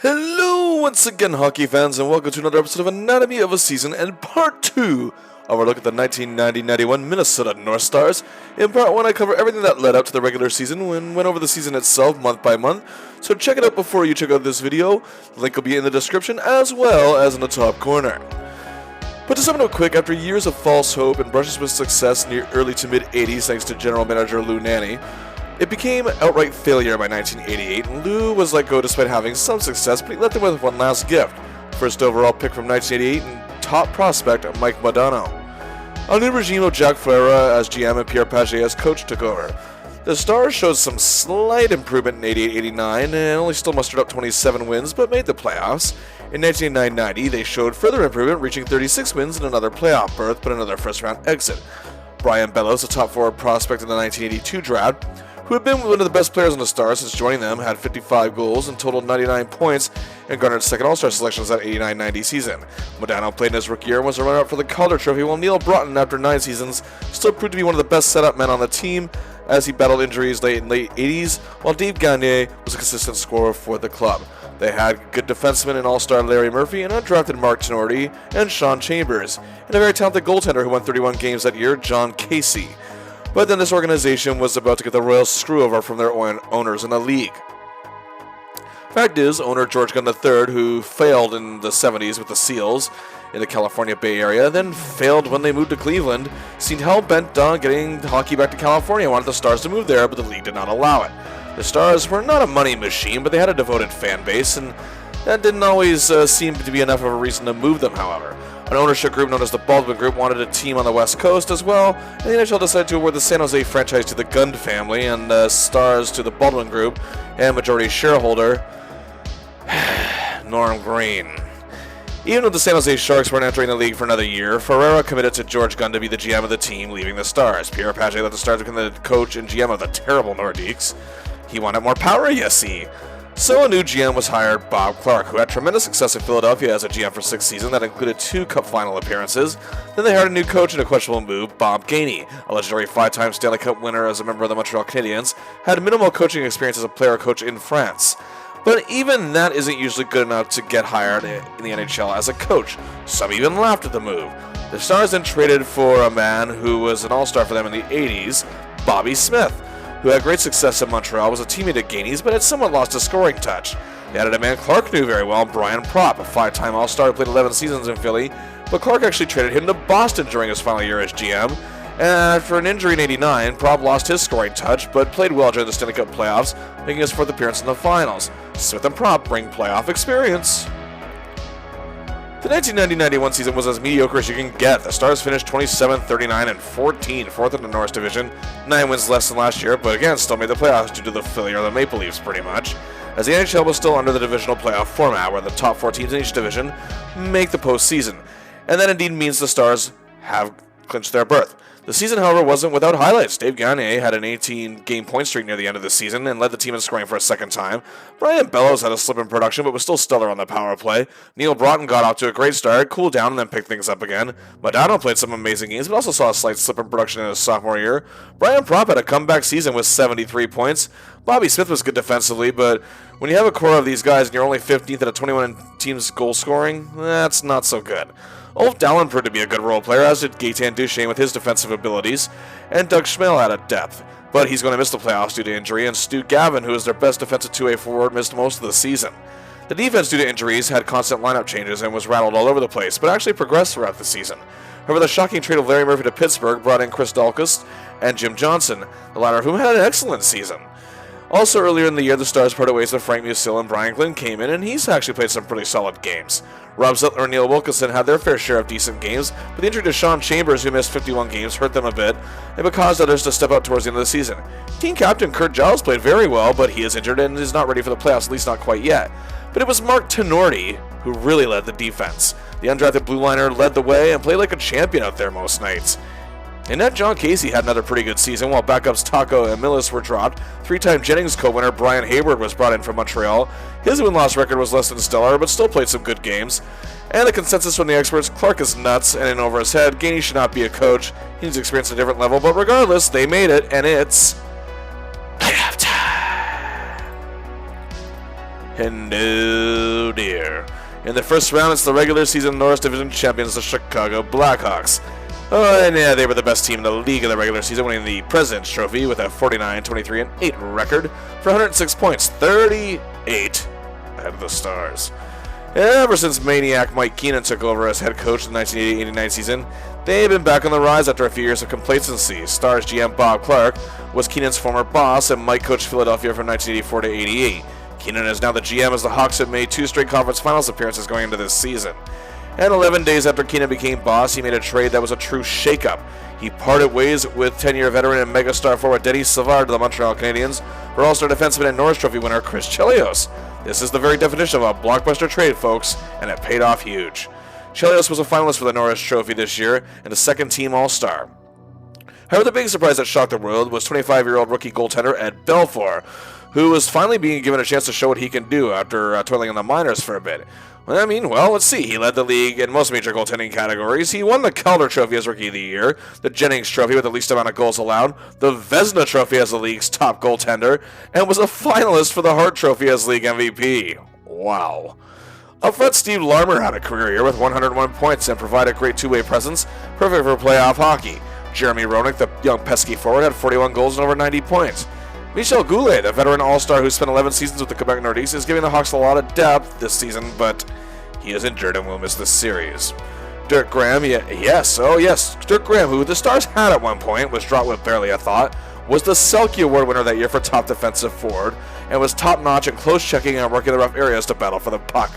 Hello once again, hockey fans, and welcome to another episode of Anatomy of a Season and Part 2 of our look at the 1990-91 Minnesota North Stars. In Part 1, I cover everything that led up to the regular season and went over the season itself month by month, so check it out before you check out this video. The link will be in the description as well as in the top corner. But to sum it up quick, after years of false hope and brushes with success in the early to mid-80s thanks to general manager Lou Nanne, it became outright failure by 1988, and Lou was let go despite having some success, but he left them with one last gift. First overall pick from 1988 and top prospect Mike Modano. A new regime of Jack Ferreira as GM and Pierre Pagé as coach took over. The Stars showed some slight improvement in 88-89 and only still mustered up 27 wins but made the playoffs. In 1989-90, they showed further improvement, reaching 36 wins and another playoff berth but another first-round exit. Brian Bellows, a top forward prospect in the 1982 draft, who had been one of the best players on the Stars since joining them, had 55 goals and totaled 99 points and garnered second All-Star selections that 89-90 season. Modano played in his rookie year and was a runner-up for the Calder Trophy, while Neil Broughton, after 9 seasons, still proved to be one of the best set-up men on the team as he battled injuries late 80s, while Dave Gagne was a consistent scorer for the club. They had good defensemen in All-Star Larry Murphy and undrafted Mark Tenorti and Sean Chambers, and a very talented goaltender who won 31 games that year, John Casey. But then this organization was about to get the royal screw-over from their owners in the league. Fact is, owner George Gunn III, who failed in the 70s with the Seals in the California Bay Area, then failed when they moved to Cleveland, seemed hell-bent on getting hockey back to California, wanted the Stars to move there, but the league did not allow it. The Stars were not a money machine, but they had a devoted fan base, and that didn't always seem to be enough of a reason to move them, however. An ownership group known as the Baldwin Group wanted a team on the West Coast as well, and the NHL decided to award the San Jose franchise to the Gund family and the Stars to the Baldwin Group and majority shareholder Norm Green. Even though the San Jose Sharks weren't entering the league for another year, Ferreira committed to George Gunn to be the GM of the team, leaving the Stars. Pierre Pagé let the Stars become the coach and GM of the terrible Nordiques. He wanted more power, you see. So a new GM was hired, Bob Clarke, who had tremendous success in Philadelphia as a GM for 6 seasons that included 2 Cup final appearances. Then they hired a new coach in a questionable move, Bob Gainey, a legendary 5-time Stanley Cup winner as a member of the Montreal Canadiens, had minimal coaching experience as a player coach in France. But even that isn't usually good enough to get hired in the NHL as a coach. Some even laughed at the move. The Stars then traded for a man who was an all-star for them in the 80s, Bobby Smith, who had great success in Montreal, was a teammate at Gainey's, but had somewhat lost his scoring touch. They added a man Clarke knew very well, Brian Propp, a 5-time All-Star who played 11 seasons in Philly, but Clarke actually traded him to Boston during his final year as GM. And after an injury in '89, Propp lost his scoring touch, but played well during the Stanley Cup playoffs, making his 4th appearance in the finals. Smith and Propp bring playoff experience. The 1990-91 season was as mediocre as you can get. The Stars finished 27, 39, and 14, 4th in the Norris Division, 9 wins less than last year, but again still made the playoffs due to the failure of the Maple Leafs pretty much, as the NHL was still under the divisional playoff format where the top 4 teams in each division make the postseason, and that indeed means the Stars have clinched their berth. The season, however, wasn't without highlights. Dave Gagne had an 18-game point streak near the end of the season and led the team in scoring for a second time. Brian Bellows had a slip in production but was still stellar on the power play. Neil Broughton got off to a great start, cooled down, and then picked things up again. Modano played some amazing games but also saw a slight slip in production in his sophomore year. Brian Propp had a comeback season with 73 points. Bobby Smith was good defensively, but when you have a core of these guys and you're only 15th out of 21 teams goal scoring, that's not so good. Ulf Dallin proved to be a good role player, as did Gaetan Duchesne with his defensive abilities, and Doug Schmale added depth. But he's going to miss the playoffs due to injury, and Stu Gavin, who is their best defensive 2A forward, missed most of the season. The defense, due to injuries, had constant lineup changes and was rattled all over the place, but actually progressed throughout the season. However, the shocking trade of Larry Murphy to Pittsburgh brought in Chris Dahlquist and Jim Johnson, the latter of whom had an excellent season. Also earlier in the year, the Stars parted ways with Frank Musil and Brian Glynn came in, and he's actually played some pretty solid games. Rob Zettler and Neil Wilkinson had their fair share of decent games, but the injury to Sean Chambers, who missed 51 games, hurt them a bit, and caused others to step out towards the end of the season. Team captain Kurt Giles played very well, but he is injured and is not ready for the playoffs, at least not quite yet. But it was Mark Tenorti who really led the defense. The undrafted blue liner led the way and played like a champion out there most nights. And net John Casey had another pretty good season, while backups Taco and Millis were dropped. 3-time Jennings co-winner Brian Hayward was brought in from Montreal. His win-loss record was less than stellar, but still played some good games. And the consensus from the experts, Clarke is nuts and in over his head. Gainey should not be a coach. He needs experience at a different level, but regardless, they made it, and it's playoff time. And oh dear. In the first round, it's the regular season Norris Division champions, the Chicago Blackhawks. Oh, and yeah, they were the best team in the league in the regular season, winning the President's Trophy with a 49-23-8 record for 106 points, 38 ahead of the Stars. Ever since Maniac Mike Keenan took over as head coach in the 1988-89 season, they've been back on the rise after a few years of complacency. Stars GM Bob Clark was Keenan's former boss, and Mike coached Philadelphia from 1984 to 88. Keenan is now the GM as the Hawks have made 2 straight conference finals appearances going into this season. And 11 days after Keenan became boss, he made a trade that was a true shakeup. He parted ways with 10-year veteran and megastar forward Denis Savard to the Montreal Canadiens for All-Star defenseman and Norris Trophy winner Chris Chelios. This is the very definition of a blockbuster trade, folks, and it paid off huge. Chelios was a finalist for the Norris Trophy this year and a second-team All-Star. However, the big surprise that shocked the world was 25-year-old rookie goaltender Ed Belfour, who was finally being given a chance to show what he can do after toiling in the minors for a bit. Well, let's see. He led the league in most major goaltending categories. He won the Calder Trophy as Rookie of the Year, the Jennings Trophy with the least amount of goals allowed, the Vezina Trophy as the league's top goaltender, and was a finalist for the Hart Trophy as league MVP. Wow. Up front, Steve Larmer had a career year with 101 points and provided great two-way presence, perfect for playoff hockey. Jeremy Roenick, the young pesky forward, had 41 goals and over 90 points. Michel Goulet, the veteran all-star who spent 11 seasons with the Quebec Nordiques, is giving the Hawks a lot of depth this season, but he is injured and will miss this series. Dirk Graham, Dirk Graham, who the Stars had at one point, was dropped with barely a thought, was the Selke Award winner that year for top defensive forward, and was top-notch in close checking and working the rough areas to battle for the puck.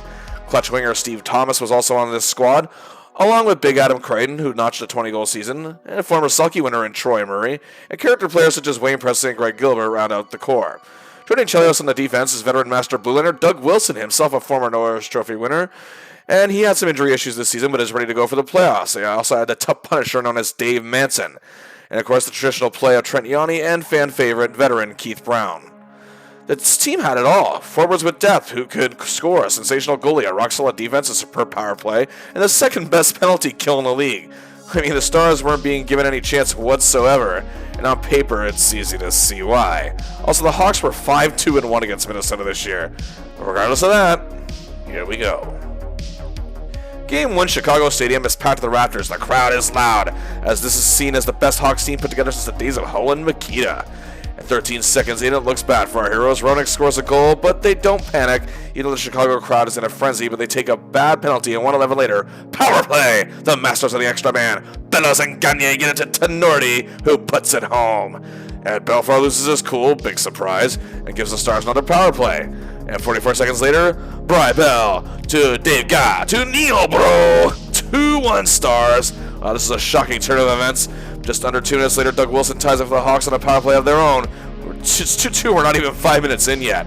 Clutch winger Steve Thomas was also on this squad, along with Big Adam Creighton, who notched a 20-goal season, and a former Selke winner in Troy Murray, and character players such as Wayne Presley and Greg Gilbert round out the core. Joining Chelios on the defense is veteran master blue-liner Doug Wilson, himself a former Norris Trophy winner, and he had some injury issues this season, but is ready to go for the playoffs. They also had the tough punisher known as Dave Manson, and of course the traditional play of Trent Yawney and fan favorite veteran Keith Brown. This team had it all. Forwards with depth who could score, a sensational goalie, a rock-solid defense, a superb power play, and the second-best penalty kill in the league. I mean, the Stars weren't being given any chance whatsoever, and on paper, it's easy to see why. Also, the Hawks were 5-2-1 against Minnesota this year. But regardless of that, here we go. Game 1, Chicago Stadium is packed to the rafters. The crowd is loud, as this is seen as the best Hawks team put together since the days of Hull and Makita. At 13 seconds in, it looks bad for our heroes. Roenick scores a goal, but they don't panic. Even though the Chicago crowd is in a frenzy, but they take a bad penalty, and 1:11 later, power play! The masters of the extra man, Bellows and Gagne, get it to Tenorti, who puts it home. And Belfour loses his cool, big surprise, and gives the Stars another power play. And 44 seconds later, Bry Bell to Dave Gah to Neil Bro, 2-1 Stars. This is a shocking turn of events. Just under 2 minutes later, Doug Wilson ties up for the Hawks on a power play of their own. It's 2-2, we're not even 5 minutes in yet.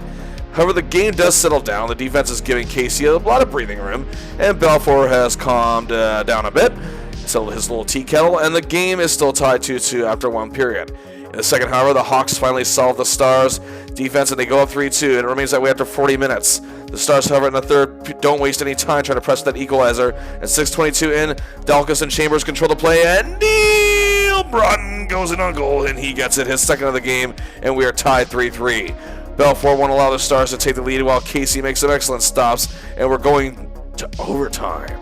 However, the game does settle down. The defense is giving Casey a lot of breathing room, and Belfour has calmed down a bit, settled his little tea kettle, and the game is still tied 2-2 after one period. In the second, however, the Hawks finally solve the Stars' defense, and they go up 3-2, and it remains that way after 40 minutes. The Stars, however, in the third, don't waste any time trying to press that equalizer. At 6:22 in, Dalkus and Chambers control the play, and Neil Broughton goes in on goal, and he gets it, his second of the game, and we are tied 3-3. Belfour won't allow the Stars to take the lead while Casey makes some excellent stops, and we're going to overtime.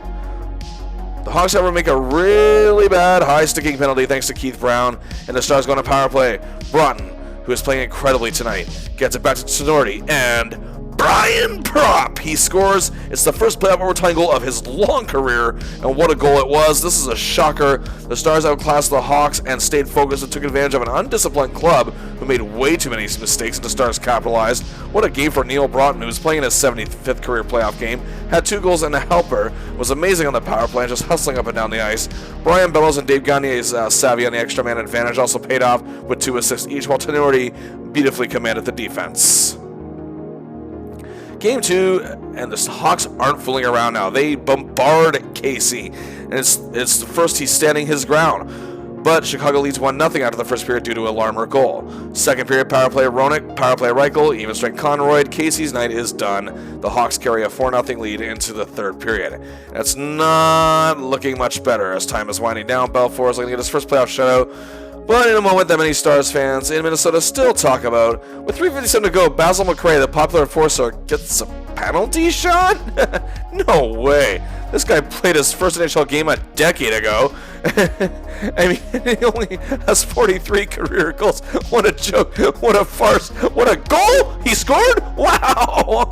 The Hawks, however, make a really bad high-sticking penalty thanks to Keith Brown, and the Stars go on a power play. Broughton, who is playing incredibly tonight, gets it back to Tenorti, and Brian Propp, he scores. It's the first playoff overtime goal of his long career, and what a goal it was. This is a shocker. The Stars outclassed the Hawks and stayed focused and took advantage of an undisciplined club who made way too many mistakes, and the Stars capitalized. What a game for Neil Broughton, who was playing his 75th career playoff game, had 2 goals and a helper, was amazing on the power play and just hustling up and down the ice. Brian Bellows and Dave Gagne's savvy on the extra man advantage also paid off with 2 assists each, while Tenorti beautifully commanded the defense. Game 2, and the Hawks aren't fooling around now. They bombard Casey, and it's first he's standing his ground. But Chicago leads 1-0 after the first period due to a Larmer goal. Second period, power play Roenick, power play Reichel, even strength Conroy. Casey's night is done. The Hawks carry a 4-0 lead into the third period. That's not looking much better as time is winding down. Belfour is looking to get his first playoff shutout. But in a moment that many Stars fans in Minnesota still talk about, with 3:57 to go, Basil McRae, the popular enforcer, gets a penalty shot? No way. This guy played his first NHL game a decade ago. I mean, he only has 43 career goals. What a joke. What a farce. What a goal he scored. Wow.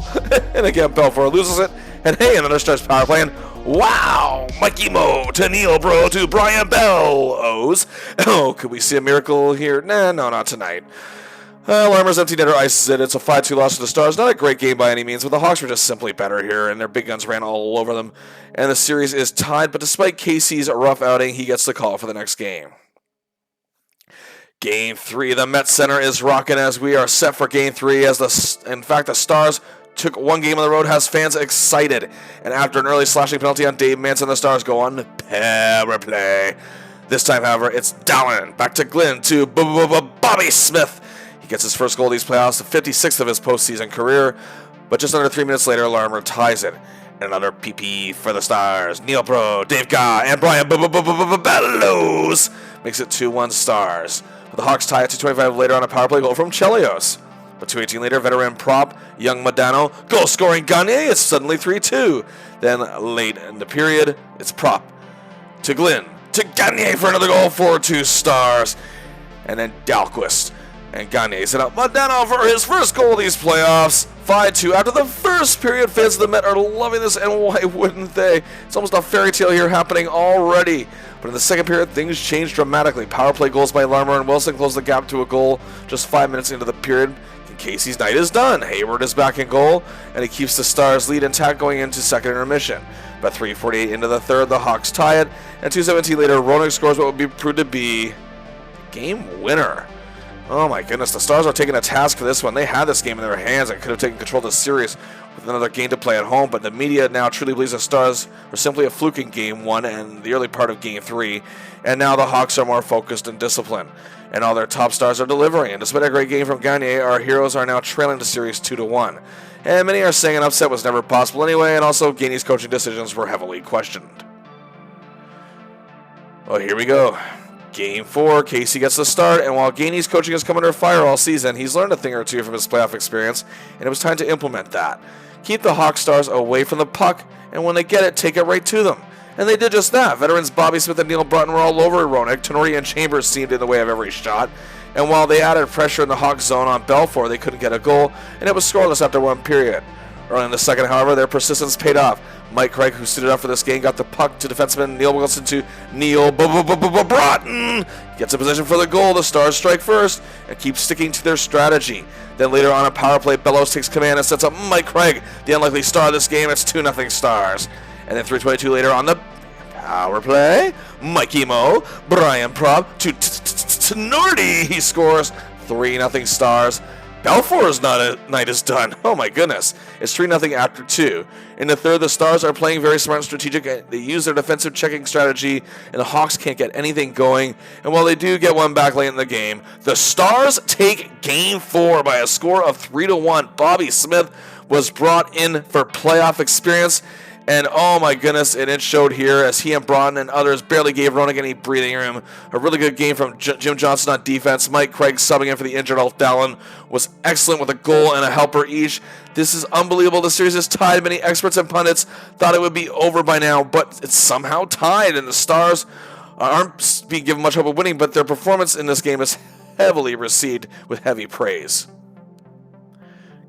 And again, Belfour loses it. And hey, another Stars power play. And wow. Mikey Mo to Neil Bro to Brian Bellows. Oh, could we see a miracle here? Nah, no, not tonight. Larmer's empty netter ices it. It's a 5-2 loss to the Stars. Not a great game by any means, but the Hawks were just simply better here, and their big guns ran all over them. And the series is tied, but despite Casey's rough outing, he gets the call for the next game. Game 3, the Met Center is rocking as we are set for Game 3. In fact, the Stars took one game on the road, has fans excited. And after an early slashing penalty on Dave Manson, the Stars go on power play. This time, however, it's Dallin. Back to Glenn to Bobby Smith. He gets his first goal of these playoffs, the 56th of his postseason career, but just under 3 minutes later, Larmer ties it. And another PP for the Stars. Neil Pro, Dave Guy, and Brian Bellows makes it 2-1 Stars. But the Hawks tie it 2:25 later on a power play goal from Chelios. But 2:18 later, veteran prop, young Modano, goal-scoring Gagne, it's suddenly 3-2. Then late in the period, it's prop to Glenn, to Gagne for another goal for 2 Stars. And then Dahlquist. And Gagne set up Modano for his first goal of these playoffs. 5-2 after the first period. Fans of the Met are loving this, and why wouldn't they? It's almost a fairy tale here happening already. But in the second period, things changed dramatically. Power play goals by Larmer and Wilson closed the gap to a goal just 5 minutes into the period. And Casey's night is done. Hayward is back in goal, and he keeps the Stars' lead intact going into second intermission. But 3:48 into the third, the Hawks tie it, and 2:17 later, Roenick scores what would be proved to be game winner. Oh my goodness, the Stars are taking a task for this one. They had this game in their hands and could have taken control of the series with another game to play at home, but the media now truly believes the Stars were simply a fluke in Game 1 and the early part of Game 3, and now the Hawks are more focused and disciplined, and all their top stars are delivering, and despite a great game from Gagne, our heroes are now trailing the series 2-1. And many are saying an upset was never possible anyway, and also Gagne's coaching decisions were heavily questioned. Well, here we go. Game 4, Casey gets the start, and while Gagne's coaching has come under fire all season, he's learned a thing or two from his playoff experience, and it was time to implement that. Keep the Hawks Stars away from the puck, and when they get it, take it right to them. And they did just that. Veterans Bobby Smith and Neil Broughton were all over Roenick. Tenorti and Chambers seemed in the way of every shot, and while they added pressure in the Hawks zone on Belfour, they couldn't get a goal, and it was scoreless after one period. Early in the second, however, their persistence paid off. Mike Craig, who suited up for this game, got the puck to defenseman Neil Wilson to Neil Broughton. Gets a position for the goal. The Stars strike first and keep sticking to their strategy. Then later on a power play, Bellows takes command and sets up Mike Craig, the unlikely star of this game. It's 2-0 Stars. And then 3:22 later on the power play, Mikey Mo, Brian Prop to Tenorti. He scores 3-0 Stars. Belfour's night is done. Oh my goodness. It's 3-0 after 2. In the third, the Stars are playing very smart and strategic. They use their defensive checking strategy, and the Hawks can't get anything going. And while they do get one back late in the game, the Stars take Game 4 by a score of 3-1. Bobby Smith was brought in for playoff experience. And oh my goodness, and it showed here as he and Broughton and others barely gave Roenick any breathing room. A really good game from Jim Johnson on defense. Mike Craig subbing in for the injured Ulf Dallin was excellent with a goal and a helper each. This is unbelievable. The series is tied. Many experts and pundits thought it would be over by now, but it's somehow tied, and the Stars aren't being given much hope of winning, but their performance in this game is heavily received with heavy praise.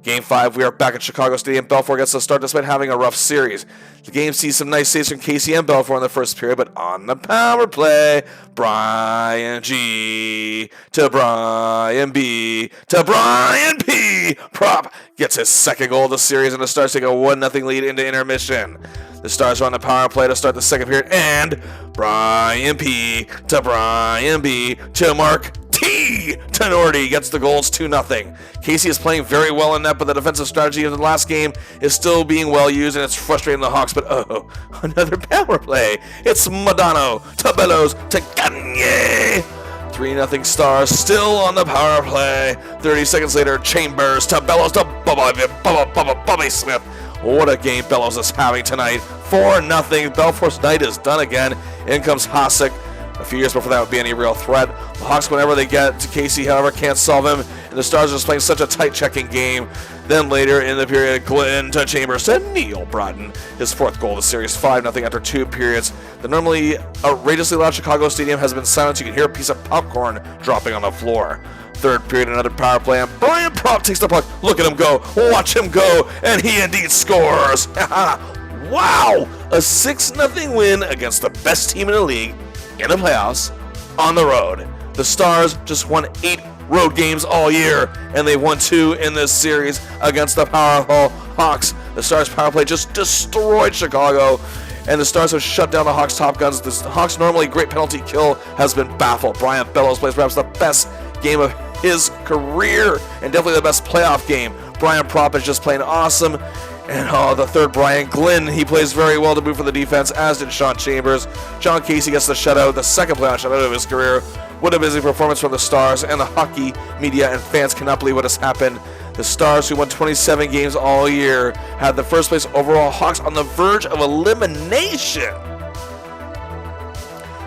Game 5, we are back at Chicago Stadium. Belfour gets the start despite having a rough series. The game sees some nice saves from Casey and Belfour in the first period, but on the power play, Brian G. to Brian B. to Brian P. Prop gets his second goal of the series, and the Stars take a 1-0 lead into intermission. The Stars are on the power play to start the second period, and Brian P. to Brian B. to Mark T. Tenorti gets the goals 2-0. Casey is playing very well in net, but the defensive strategy of the last game is still being well used, and it's frustrating the Hawks, but oh, another power play. It's Modano to Bellows to Gagne. 3-0 Stars still on the power play. 30 seconds later, Chambers to Bellows to Bobby Smith. What a game Bellows is having tonight. 4-0. Belfour's night is done again. In comes Hasek. A few years before that would be any real threat. The Hawks, whenever they get to Casey, however, can't solve him. And and the Stars are just playing such a tight checking game. Then later in the period, Glenn to Chambers to Neil Broughton, his fourth goal of the series, 5-0 after 2 periods. The normally outrageously loud Chicago Stadium has been silent. You can hear a piece of popcorn dropping on the floor. Third period, another power play, and Brian Propp takes the puck. Look at him go, watch him go, and he indeed scores. Wow! A 6-0 win against the best team in the league in the playoffs on the road. The Stars just won 8 road games all year, and they won 2 in this series against the powerful Hawks. The Stars power play just destroyed Chicago, and the Stars have shut down the Hawks' top guns. The Hawks' normally great penalty kill has been baffled. Brian Bellows plays perhaps the best game of his career, and definitely the best playoff game. Brian Propp is just playing awesome. And the third, Brian Glynn, he plays very well to move for the defense, as did Sean Chambers. John Casey gets the shutout, the second playoff shutout of his career. What a busy performance from the Stars, and the hockey media and fans cannot believe what has happened. The Stars, who won 27 games all year, had the first place overall Hawks on the verge of elimination.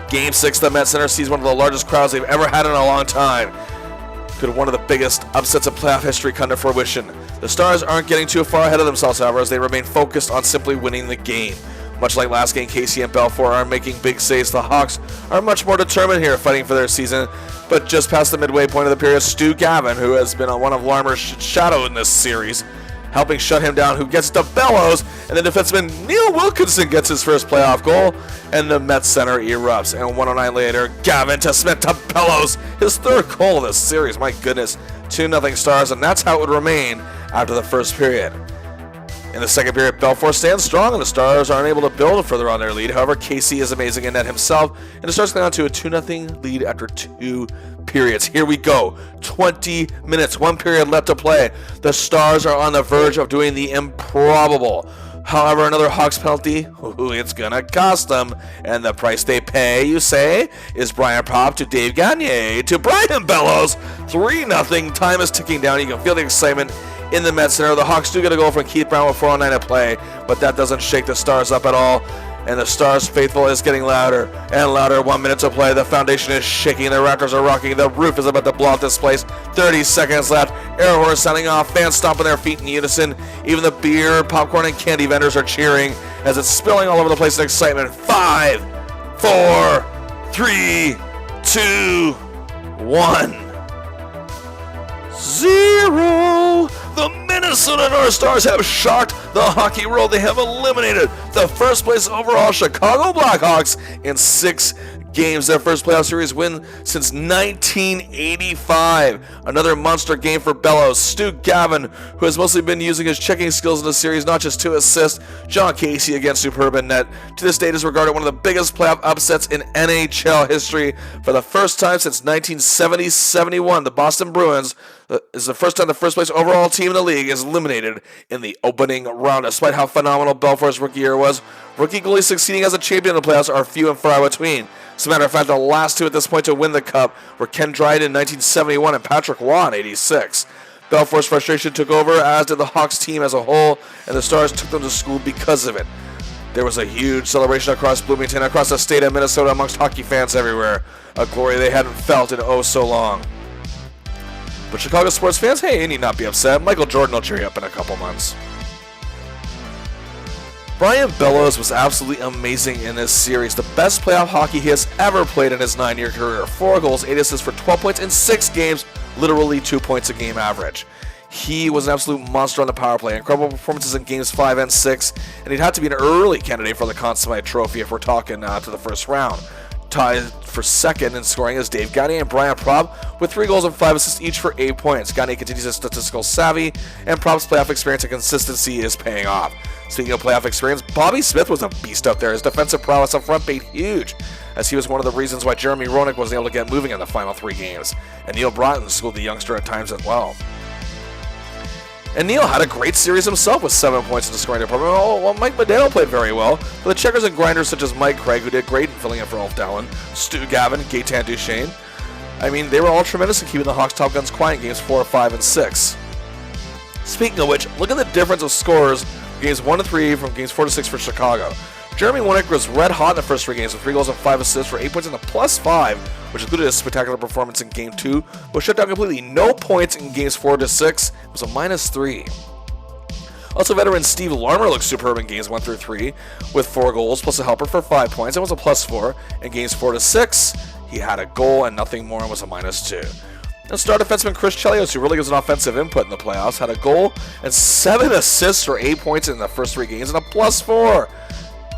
Game 6, the Met Center sees one of the largest crowds they've ever had in a long time. Could one of the biggest upsets of playoff history come to fruition. The Stars aren't getting too far ahead of themselves, however, as they remain focused on simply winning the game. Much like last game, Casey and Belfour are making big saves. The Hawks are much more determined here, fighting for their season. But just past the midway point of the period, Stu Gavin, who has been on one of Larmer's shadow in this series, helping shut him down, who gets to Bellows, and the defenseman Neil Wilkinson gets his first playoff goal, and the Met Center erupts. And 109 later, Gavin to Smith to Bellows, his third goal of this series. My goodness, 2-0 Stars, and that's how it would remain after the first period. In the second period, Belfour stands strong, and the Stars aren't able to build further on their lead. However, Casey is amazing in net himself, and the Stars go on to a 2-0 lead after 2 periods. Here we go. 20 minutes, 1 period left to play. The Stars are on the verge of doing the improbable. However, another Hawks penalty, it's gonna cost them. And the price they pay, you say, is Brian Propp to Dave Gagne to Brian Bellows. 3-0. Time is ticking down. You can feel the excitement in the Met Center. The Hawks do get a goal from Keith Brown with 4:09 to play, but that doesn't shake the Stars up at all. And the Stars faithful is getting louder and louder. 1 minute to play. The foundation is shaking. The Raptors are rocking. The roof is about to blow off this place. 30 seconds left. Air horns sounding off. Fans stomping their feet in unison. Even the beer, popcorn, and candy vendors are cheering as it's spilling all over the place in excitement. 5, 4, 3, 2, 1, 0. The Minnesota North Stars have shocked the hockey world. They have eliminated the first place overall Chicago Blackhawks in 6 games. Their first playoff series win since 1985. Another monster game for Bellows. Stu Gavin, who has mostly been using his checking skills in the series, not just to assist. John Casey again, superb in net. To this date is regarded one of the biggest playoff upsets in NHL history. For the first time since 1970-71, the Boston Bruins is the first time the first place overall team in the league is eliminated in the opening round. Despite how phenomenal Belfour's rookie year was, rookie goalies succeeding as a champion in the playoffs are few and far between. As a matter of fact, the last two at this point to win the Cup were Ken Dryden in 1971 and Patrick Waugh in 86. Belfour's frustration took over, as did the Hawks team as a whole, and the Stars took them to school because of it. There was a huge celebration across Bloomington, across the state of Minnesota, amongst hockey fans everywhere. A glory they hadn't felt in oh so long. But Chicago sports fans, hey, you need not be upset. Michael Jordan will cheer you up in a couple months. Brian Bellows was absolutely amazing in this series. The best playoff hockey he has ever played in his 9-year career. 4 goals, 8 assists for 12 points in 6 games, literally 2 points a game average. He was an absolute monster on the power play. Incredible performances in games 5 and 6, and he'd have to be an early candidate for the Conn Smythe Trophy if we're talking to the first round. Tied for second in scoring is Dave Gagne and Brian Propp with 3 goals and 5 assists each for 8 points. Gagne continues his statistical savvy, and Propp's playoff experience and consistency is paying off. Speaking of playoff experience, Bobby Smith was a beast up there. His defensive prowess up front paid huge, as he was one of the reasons why Jeremy Roenick wasn't able to get moving in the final 3 games. And Neil Broughton schooled the youngster at times as well. And Neil had a great series himself with 7 points in the scoring department. Well, Mike Modano played very well. But the checkers and grinders such as Mike Craig, who did great in filling in for Ulf Dallin, Stu Gavin, Gaetan Duchesne, I mean, they were all tremendous in keeping the Hawks' top guns quiet in games 4, 5, and 6. Speaking of which, look at the difference of scores games 1 to 3 from games 4 to 6 for Chicago. Jeremy Winnick was red hot in the first 3 games with 3 goals and 5 assists for 8 points and a +5, which included a spectacular performance in Game 2, but shut down completely. No points in Games 4 to 6. It was a -3. Also, veteran Steve Larmer looked superb in Games 1 through 3 with 4 goals plus a helper for 5 points. It was a +4. In Games 4 to 6, he had a goal and nothing more and was a -2. And star defenseman Chris Chelios, who really gives an offensive input in the playoffs, had a goal and 7 assists for 8 points in the first 3 games and a +4.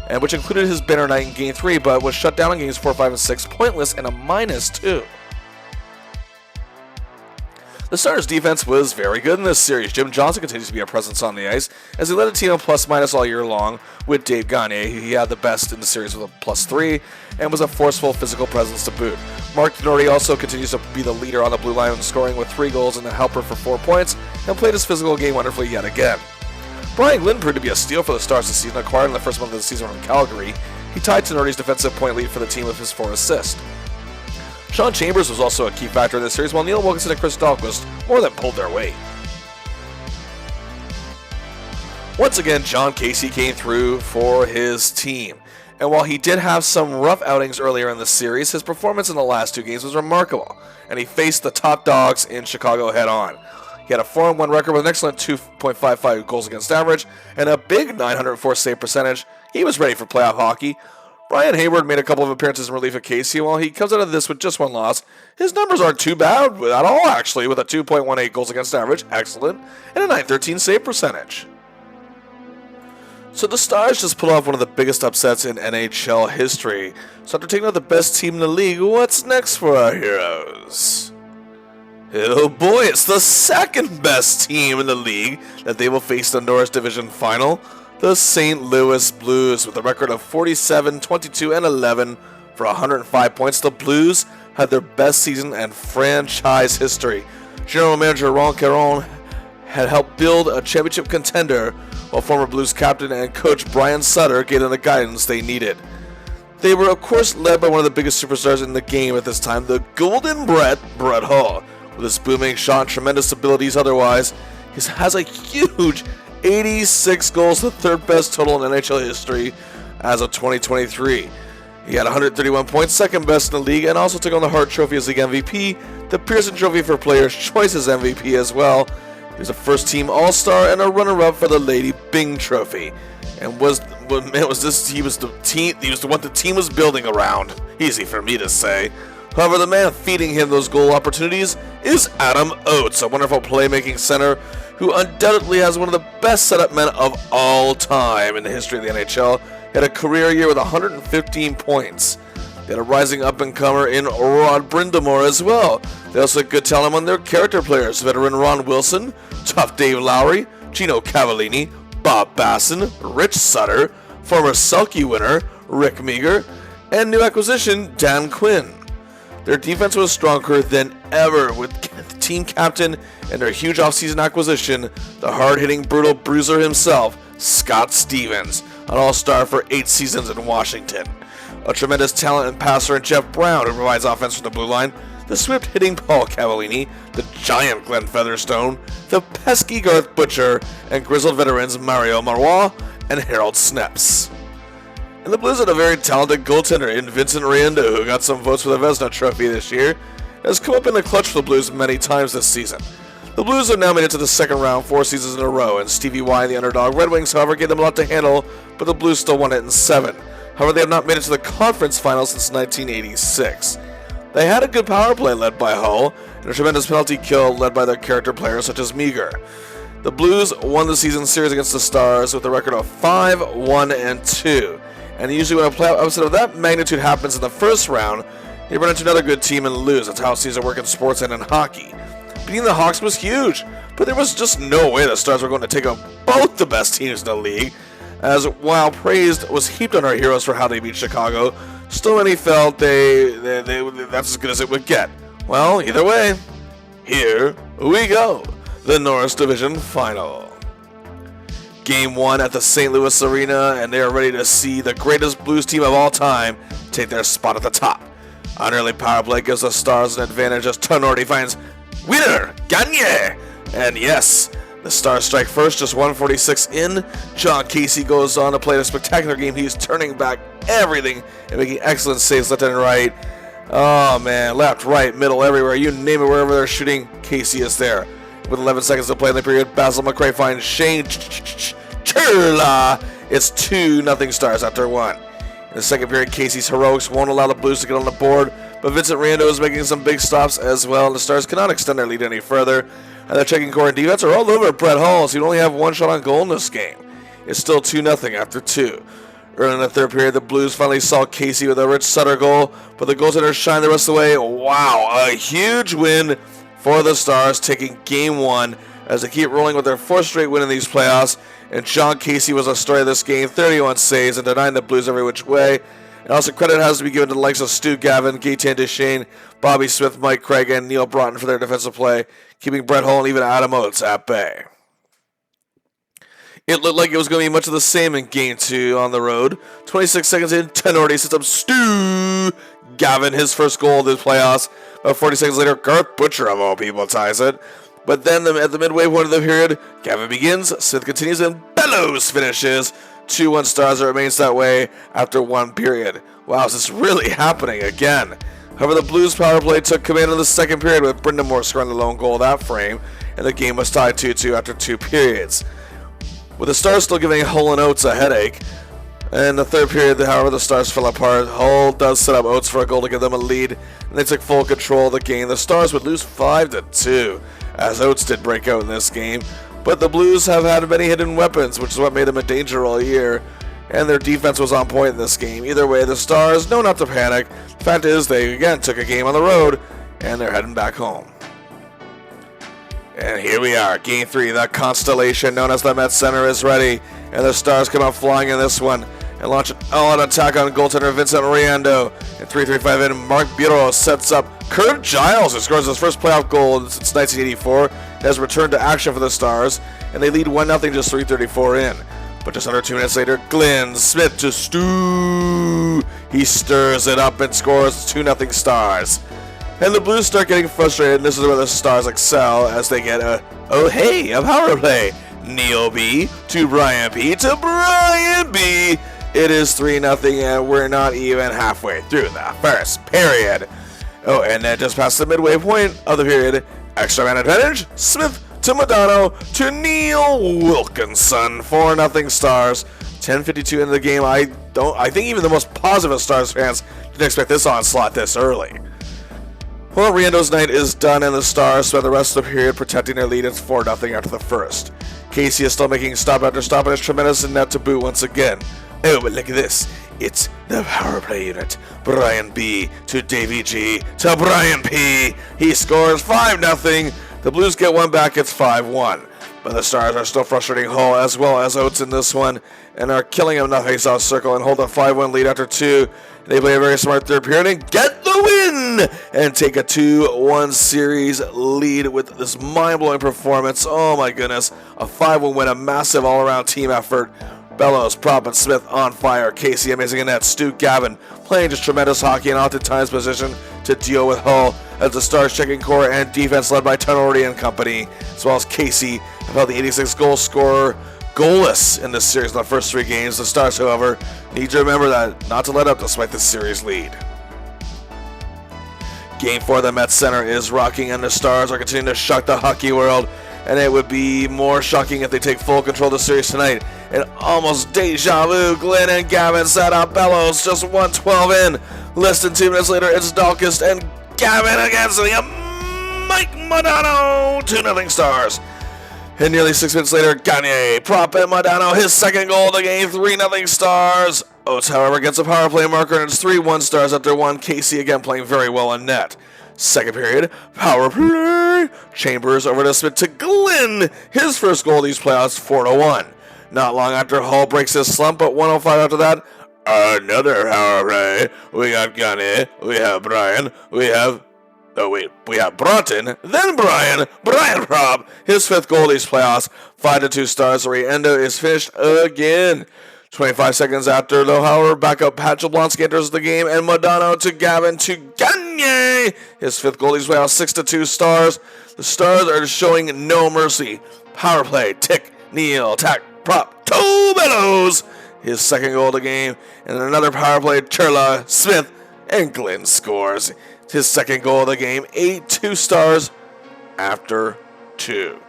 And which included his banner night in Game 3, but was shut down in Games 4, 5, and 6, pointless, and a -2. The Stars' defense was very good in this series. Jim Johnson continues to be a presence on the ice, as he led the team in plus-minus all year long with Dave Gagne, who he had the best in the series with a +3, and was a forceful physical presence to boot. Mark Denorti also continues to be the leader on the blue line, scoring with 3 goals and a helper for 4 points, and played his physical game wonderfully yet again. Brian Glynn proved to be a steal for the Stars this season, acquired in the first month of the season from Calgary. He tied Tenorti's defensive point lead for the team with his 4 assists. Sean Chambers was also a key factor in this series, while Neil Wilkinson and Chris Dahlquist more than pulled their weight. Once again, John Casey came through for his team. And while he did have some rough outings earlier in the series, his performance in the last 2 games was remarkable, and he faced the top dogs in Chicago head-on. He had a 4-1 record with an excellent 2.55 goals against average and a big 904 save percentage. He was ready for playoff hockey. Brian Hayward made a couple of appearances in relief of Casey. While he comes out of this with just 1 loss, his numbers aren't too bad at all, actually, with a 2.18 goals against average, excellent, and a 913 save percentage. So the Stars just pulled off one of the biggest upsets in NHL history. So after taking out the best team in the league, what's next for our heroes? Oh boy, it's the second best team in the league that they will face in the Norris Division Final, the St. Louis Blues, with a record of 47, 22, and 11 for 105 points. The Blues had their best season in franchise history. General Manager Ron Caron had helped build a championship contender, while former Blues captain and coach Brian Sutter gave them the guidance they needed. They were, of course, led by one of the biggest superstars in the game at this time, the Golden Brett Hull. With his booming shot and tremendous abilities otherwise, he has a huge 86 goals, the 3rd best total in NHL history as of 2023. He had 131 points, 2nd best in the league, and also took on the Hart Trophy as league MVP, the Pearson Trophy for Players' Choice as MVP as well. He was a first-team All-Star and a runner-up for the Lady Byng Trophy. And he was the one the team was building around. Easy for me to say. However, the man feeding him those goal opportunities is Adam Oates, a wonderful playmaking center who undoubtedly has one of the best setup men of all time in the history of the NHL. He had a career year with 115 points. They had a rising up-and-comer in Rod Brindamore as well. They also had good talent among their character players, veteran Ron Wilson, tough Dave Lowry, Gino Cavallini, Bob Basson, Rich Sutter, former Selke winner Rick Meager, and new acquisition Dan Quinn. Their defense was stronger than ever, with the team captain and their huge offseason acquisition, the hard-hitting, brutal bruiser himself, Scott Stevens, an all-star for 8 seasons in Washington. A tremendous talent and passer in Jeff Brown, who provides offense from the blue line, the swift-hitting Paul Cavallini, the giant Glenn Featherstone, the pesky Garth Butcher, and grizzled veterans Mario Marois and Harold Sneps. And the Blues had a very talented goaltender in Vincent Riendeau, who got some votes for the Vezina Trophy this year, and has come up in the clutch for the Blues many times this season. The Blues have now made it to the 2nd round 4 seasons in a row, and Stevie Y and the underdog Red Wings, however, gave them a lot to handle, but the Blues still won it in 7. However, they have not made it to the conference finals since 1986. They had a good power play led by Hull, and a tremendous penalty kill led by their character players such as Meager. The Blues won the season series against the Stars with a record of 5-1-2. And usually when a playoff upset of that magnitude happens in the first round, they run into another good team and lose. That's how it seems to work in sports and in hockey. Beating the Hawks was huge, but there was just no way the Stars were going to take out both the best teams in the league, as while praise was heaped on our heroes for how they beat Chicago, still many felt that's as good as it would get. Well, either way, here we go, the Norris Division Final. Game 1 at the St. Louis Arena, and they are ready to see the greatest Blues team of all time take their spot at the top. An early power play gives the Stars an advantage as Tenorti finds winner, Gagne! And yes, The Stars strike first, just 146 in. John Casey goes on to play a spectacular game. He's turning back everything and making excellent saves left and right. Oh man, left, right, middle, everywhere. You name it, wherever they're shooting, Casey is there. With 11 seconds to play in the period, Basil McRae finds Shane Churla. It's 2-0 Stars after 1. In the second period, Casey's heroics won't allow the Blues to get on the board, but Vincent Riendeau is making some big stops as well, and the Stars cannot extend their lead any further. And their checking core and defense are all over Brett Hall, so he'd only have one shot on goal in this game. It's still 2-0 after 2. Early in the third period, the Blues finally saw Casey with a Rich Sutter goal, but the goaltender shined the rest of the way. Wow, a huge win for the Stars, taking Game 1 as they keep rolling with their 4th straight win in these playoffs. And John Casey was the story of this game, 31 saves and denying the Blues every which way. And also credit has to be given to the likes of Stu Gavin, Gaetan Duchesne, Bobby Smith, Mike Craig, and Neil Broughton for their defensive play, keeping Brett Hull and even Adam Oates at bay. It looked like it was going to be much of the same in Game 2 on the road. 26 seconds in, Tenorti sets up Stu Gavin, his first goal of the playoffs. About 40 seconds later, Garth Butcher, of all people, ties it. But then at the midway point of the period, Gavin begins, Smith continues, and Bellows finishes. 2-1 Stars. It remains that way after 1 period. Wow, is this really happening again? However, the Blues power play took command of the second period with Brendan Moore scoring the lone goal of that frame, and the game was tied 2-2 after 2 periods. With the Stars still giving Hull and Oates a headache, in the third period, however, the Stars fell apart. Hull does set up Oates for a goal to give them a lead, and they took full control of the game. The Stars would lose 5-2, as Oates did break out in this game. But the Blues have had many hidden weapons, which is what made them a danger all year, and their defense was on point in this game. Either way, the Stars know not to panic. The fact is, they again took a game on the road, and they're heading back home. And here we are, Game 3. The constellation known as the Met Center is ready, and the Stars come out flying in this one and launch an all-out attack on goaltender Vincent Riendeau. And 3:35 in, Mark Bureau sets up Kurt Giles, who scores his first playoff goal since 1984, and has returned to action for the Stars, and they lead 1-0 just 3:34 in. But just under 2 minutes later, Glenn Smith to Stu. He stirs it up and scores 2-0 Stars. And the Blues start getting frustrated, and this is where the Stars excel as they get a power play. Neil B to Brian P to Brian B. It is 3-0, and we're not even halfway through the first period. Oh, and then just past the midway point of the period, extra man advantage, Smith to Modano to Neil Wilkinson. 4-0 Stars. 10:52 into the game. I think even the most positive Stars fans didn't expect this onslaught this early. Well, Riendeau's night is done, and the Stars spend the rest of the period protecting their lead. It's 4-0 after the first. Casey is still making stop after stop, and it's tremendous in net to boot once again. Oh, but look at this. It's the power play unit. Brian B to Davey G to Brian P. He scores 5-0. The Blues get one back. It's 5-1. But the Stars are still frustrating Hull as well as Oates in this one, and are killing him in the face-off circle and hold a 5-1 lead after 2. They play a very smart third period and get the win and take a 2-1 series lead with this mind-blowing performance. Oh my goodness, a 5-1 win, a massive all-around team effort. Bellows, Prop, and Smith on fire. Casey amazing in net. Stu Gavin playing just tremendous hockey and oftentimes position to deal with Hull as the Stars checking core and defense led by Tenorti and company, as well as Casey have held the 86 goal scorer goalless in this series in the first 3 games. The Stars, however, need to remember that not to let up despite this series lead. Game 4 of the Met Center is rocking, and the Stars are continuing to shock the hockey world, and it would be more shocking if they take full control of the series tonight. And almost deja vu, Glenn and Gavin set up Bellows just 1:12 in. Less than 2 minutes later, it's Dahlquist and Gavin against the Mike Modano, 2-0 Stars. And nearly 6 minutes later, Gagne, Prop, and Modano, his second goal of the game, 3-0 Stars. Oates, however, gets a power play marker, and it's 3-1 Stars after 1. Casey again playing very well in net. Second period, power play. Chambers over to Smith to Glenn. His first goal of these playoffs, 4-1. Not long after Hull breaks his slump, but 1:05 after that, another power play. We got Gagne, we have Brian, we have Broughton, then Brian Prop, his 5th goal of these playoffs, 5-2 Stars. Riendeau is finished again. 25 seconds after, though, however, backup Pat Jablonski enters the game, and Modano to Gavin to Gagne. Gagne, his 5th goal. He's out 6-2 Stars. The Stars are showing no mercy. Power play, Tick, Neal, Tack, Prop, Toe Bellows, his 2nd goal of the game. And then another power play, Churla, Smith, and Glenn scores his 2nd goal of the game. 8-2 Stars after 2.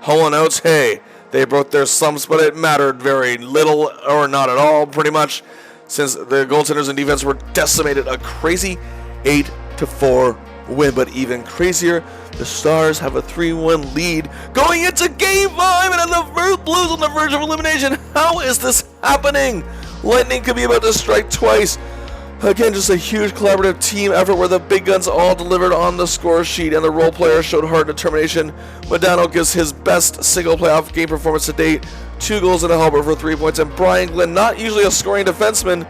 Hull & Oates, hey, they broke their slumps, but it mattered very little or not at all, pretty much, since the goaltenders and defense were decimated. A crazy 8-4 win, but even crazier, the Stars have a 3-1 lead going into Game 5, and the Blues on the verge of elimination. How is this happening? Lightning could be about to strike twice. Again, just a huge collaborative team effort where the big guns all delivered on the score sheet and the role players showed heart and determination. Modano gives his best single playoff game performance to date, 2 goals and a helper for 3 points, and Brian Glenn, not usually a scoring defenseman,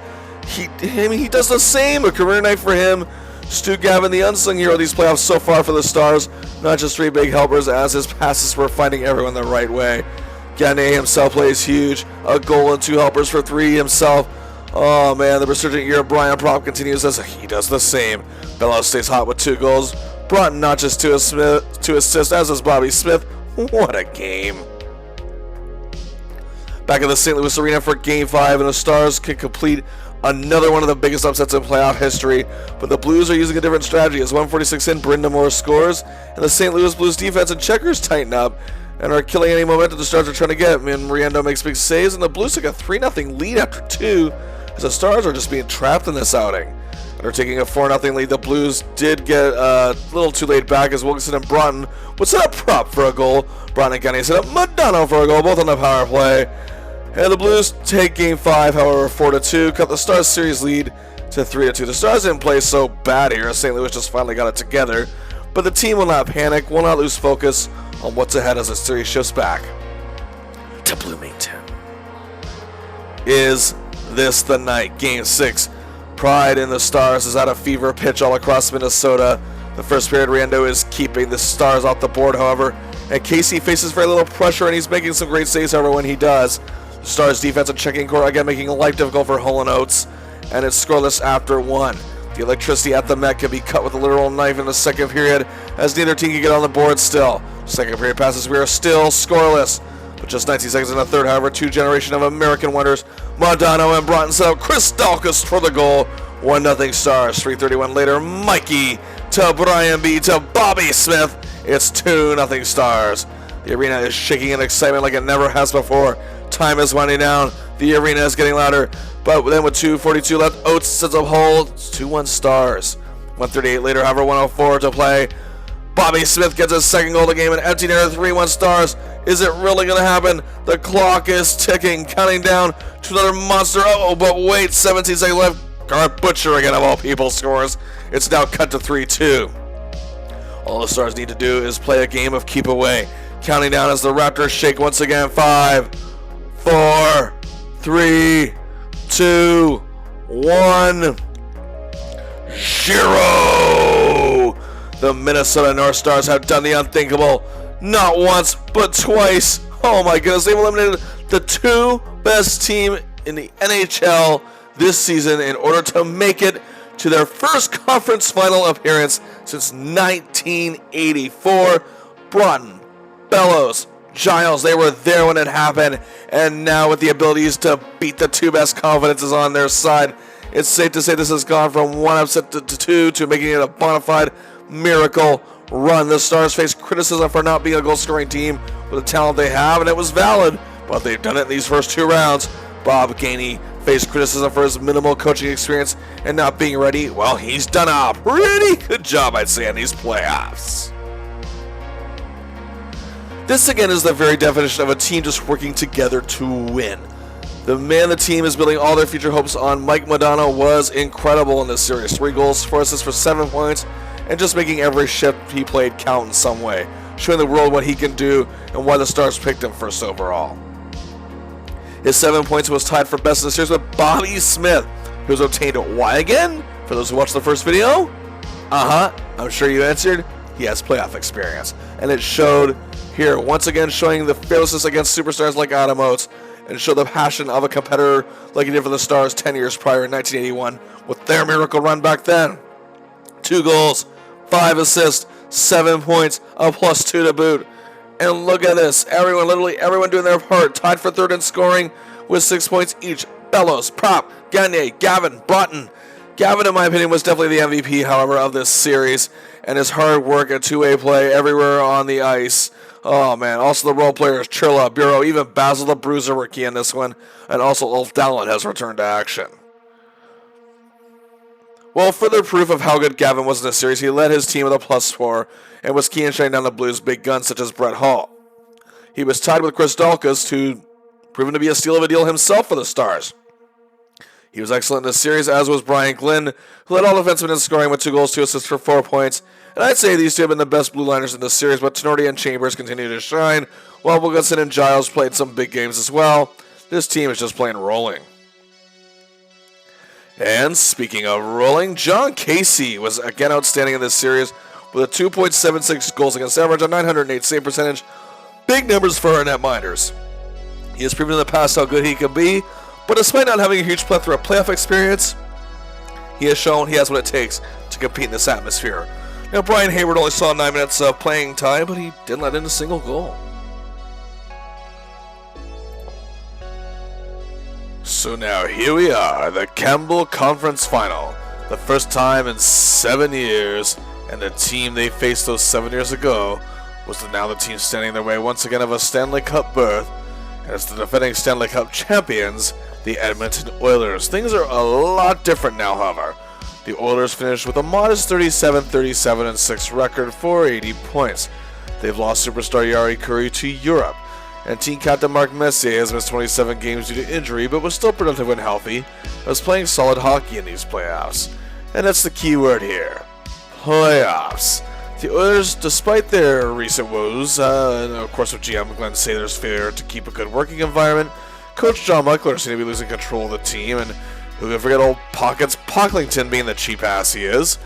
he does the same. A career night for him. Stu Gavin, the unsung hero of these playoffs so far for the Stars, not just 3 big helpers, as his passes were finding everyone the right way. Gagne himself plays huge, a goal and 2 helpers for 3 himself. Oh man, the resurgent year of Brian Prop continues as he does the same. Bellows stays hot with 2 goals. Broughton not just 2 assists, as does Bobby Smith. What a game. Back at the St. Louis Arena for Game 5, and the Stars can complete another one of the biggest upsets in playoff history. But the Blues are using a different strategy as 146 in, Brindamore scores, and the St. Louis Blues defense and checkers tighten up and are killing any momentum the Stars are trying to get. And Riendo makes big saves, and the Blues take a 3-0 lead after 2. As the Stars are just being trapped in this outing. They're taking a 4-0 lead. The Blues did get a little too laid back as Wilkinson and Broughton would set up Prop for a goal. Broughton and Gagne set up Modano for a goal, both on the power play. And the Blues take Game 5, however, 4-2, cut the Stars series lead to 3-2. The Stars didn't play so bad here. St. Louis just finally got it together. But the team will not panic, will not lose focus on what's ahead as the series shifts back to Bloomington. Is this the night? Game 6. Pride in the Stars is at a fever pitch all across Minnesota. The first period, Riendo is keeping the Stars off the board, however, and Casey faces very little pressure, and he's making some great saves, however, when he does. The Stars defense and checking core again making life difficult for Hull & Oates, and it's scoreless after 1. The electricity at the Met can be cut with a literal knife in the second period, as neither team can get on the board still. Second period passes, we are still scoreless. But just 19 seconds in the third, however, 2 generation of American wonders, Modano and Broughton set up Chris Dalkus for the goal. 1-0 Stars. 3:31 later, Mikey to Brian B to Bobby Smith. It's 2-0 Stars. The arena is shaking in excitement like it never has before. Time is winding down. The arena is getting louder. But then with 2:42 left, Oates sets up Hull. It's 2-1 Stars. 1:38 later, however, 1:04 to play. Bobby Smith gets his 2nd goal of the game, and empty near 3-1 Stars. Is it really going to happen? The clock is ticking, counting down to another monster. Oh, but wait, 17 seconds left. Garth Butcher, again of all people, scores. It's now cut to 3-2. All the Stars need to do is play a game of keep away. Counting down as the Raptors shake once again. 5, 4, 3, 2, 1. 0. The Minnesota North Stars have done the unthinkable. Not once, but twice. Oh my goodness, they've eliminated the 2 best team in the NHL this season in order to make it to their first conference final appearance since 1984. Broughton, Bellows, Giles, they were there when it happened, and now with the abilities to beat the 2 best confidences on their side, it's safe to say this has gone from 1 upset to 2 to making it a bona fide miracle run. The Stars face criticism for not being a goal-scoring team with the talent they have, and it was valid, but they've done it in these first 2 rounds. Bob Gainey faced criticism for his minimal coaching experience and not being ready. Well, he's done a pretty good job, I'd say, in these playoffs. This, again, is the very definition of a team just working together to win. The man the team is building all their future hopes on, Mike Modano, was incredible in this series. 3 goals, 4 assists for 7 points, and just making every shift he played count in some way, showing the world what he can do and why the Stars picked him first overall. His 7 points was tied for best in the series with Bobby Smith, who was obtained why again? For those who watched the first video? I'm sure you answered. He has playoff experience, and it showed here, once again showing the fearlessness against superstars like Adam Oates, and show the passion of a competitor like he did for the Stars 10 years prior in 1981 with their miracle run back then. 2 goals, 5 assists, 7 points, a +2 to boot. And look at this. Literally everyone doing their part. Tied for third in scoring with 6 points each. Bellows, Prop, Gagne, Gavin, Broughton. Gavin, in my opinion, was definitely the MVP, however, of this series. And his hard work and two-way play everywhere on the ice. Oh, man. Also the role players, Chilla, Bureau, even Basil the Bruiser were key in this one. And also Ulf Dallin has returned to action. Well, further proof of how good Gavin was in this series, he led his team with a +4 and was key in shutting down the Blues' big guns such as Brett Hall. He was tied with Chris Dalkas, who proven to be a steal of a deal himself for the Stars. He was excellent in this series, as was Brian Glynn, who led all defensemen in scoring with 2 goals, 2 assists for 4 points. And I'd say these two have been the best blue liners in this series, but Tenorti and Chambers continue to shine, while Wilkinson and Giles played some big games as well. This team is just plain rolling. And speaking of rolling, John Casey was again outstanding in this series with a 2.76 goals against average, a 908 save percentage. Big numbers for our netminders. He has proven in the past how good he can be, but despite not having a huge plethora of playoff experience, he has shown he has what it takes to compete in this atmosphere. Now, Brian Hayward only saw 9 minutes of playing time, but he didn't let in a single goal. So now here we are, the Campbell Conference Final. The first time in 7 years, and the team they faced those 7 years ago was now the team standing in their way once again of a Stanley Cup berth, and it's the defending Stanley Cup champions, the Edmonton Oilers. Things are a lot different now, however. The Oilers finished with a modest 37-37-6 record for 80 points. They've lost superstar Yari Curry to Europe, and team captain Mark Messier has missed 27 games due to injury, but was still productive when healthy, was playing solid hockey in these playoffs. And that's the key word here. Playoffs. The Oilers, despite their recent woes, and of course with GM Glenn Sather's failure to keep a good working environment, Coach John Michler seemed to be losing control of the team, and who can forget old Pockets Pocklington being the cheap ass he is.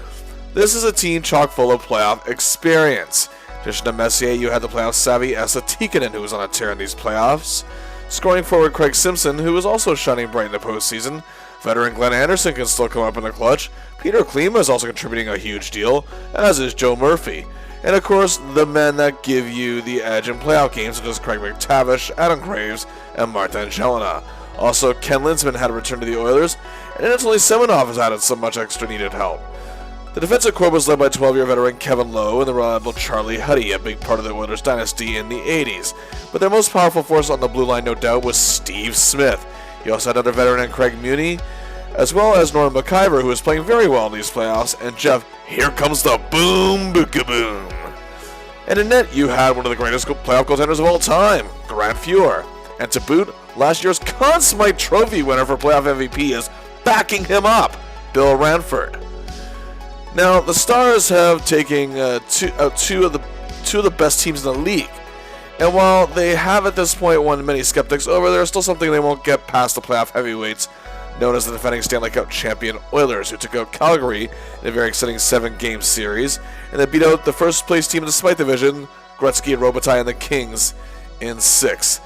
This is a team chock full of playoff experience. In addition to Messier, you had the playoff savvy Esa Tikkanen, who was on a tear in these playoffs. Scoring forward Craig Simpson, who was also shining bright in the postseason. Veteran Glenn Anderson can still come up in the clutch. Peter Klima is also contributing a huge deal, as is Joe Murphy. And of course, the men that give you the edge in playoff games, such as Craig McTavish, Adam Graves, and Martin Jelena. Also, Ken Linsman had to return to the Oilers, and Anatoly Semenov has added some much extra needed help. The defensive core was led by 12-year veteran Kevin Lowe and the reliable Charlie Huddy, a big part of the Oilers dynasty in the 80s. But their most powerful force on the blue line, no doubt, was Steve Smith. You also had other veteran Craig Muni, as well as Norm McIver, who was playing very well in these playoffs, and Jeff, here comes the boom booka boom. And in net, you had one of the greatest playoff goaltenders of all time, Grant Fuhr. And to boot, last year's Conn Smythe Trophy winner for playoff MVP is backing him up, Bill Ranford. Now, the Stars have taken two of the best teams in the league. And while they have at this point won many skeptics over, there's still something they won't get past the playoff heavyweights, known as the defending Stanley Cup champion Oilers, who took out Calgary in a very exciting 7-game series, and they beat out the first place team in the Smythe division, Gretzky and Robitaille and the Kings, in 6.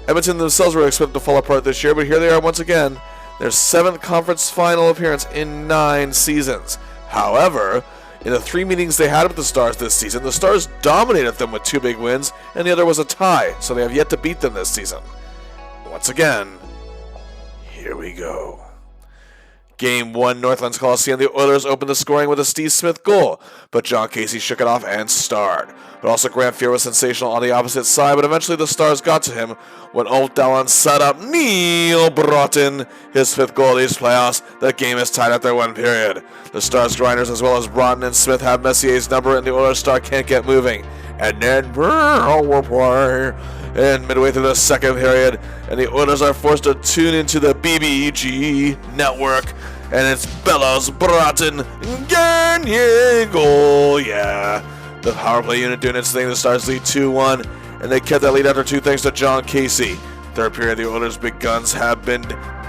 Edmonton themselves were expected to fall apart this year, but here they are once again, their 7th conference final appearance in 9 seasons. However, in the 3 meetings they had with the Stars this season, the Stars dominated them with 2 big wins, and the other was a tie, so they have yet to beat them this season. Once again, here we go. Game 1, Northlands Coliseum, the Oilers opened the scoring with a Steve Smith goal, but John Casey shook it off and starred. But also Grant Fuhr was sensational on the opposite side, but eventually the Stars got to him when Ulf Dallin set up Neil Broughton, his 5th goal of these playoffs. The game is tied at their 1 period. The Stars grinders as well as Broughton and Smith have Messier's number, and the Oilers star can't get moving. And then we'll play. And midway through the 2nd period, and the Oilers are forced to tune into the BBG network, and it's Bellows, Broughton, Gagne goal, yeah. The power play unit doing its thing. The Stars lead 2-1, and they kept that lead after 2 thanks to John Casey. 3rd period, the Oilers' big guns have been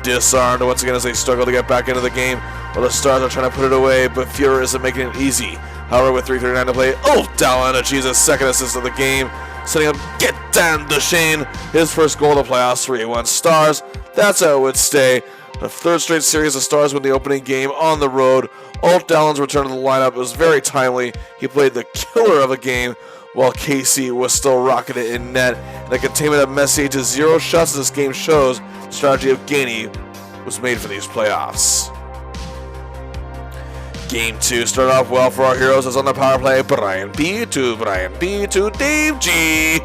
disarmed once again as they struggle to get back into the game, while the Stars are trying to put it away, but Fuhr isn't making it easy. However, with 3:39 to play, Ulf Dallin achieves his 2nd assist of the game, setting up Gaetan Duchesne, his 1st goal of the playoffs, 3-1 Stars. That's how it would stay. The third straight series, the Stars win the opening game on the road. Alt Dallon's return to the lineup was very timely. He played the killer of a game while Casey was still rocking it in net. And the containment of Messier to 0 shots as this game shows the strategy of Gainey was made for these playoffs. Game 2 started off well for our heroes as on the power play, Brian B to Dave G.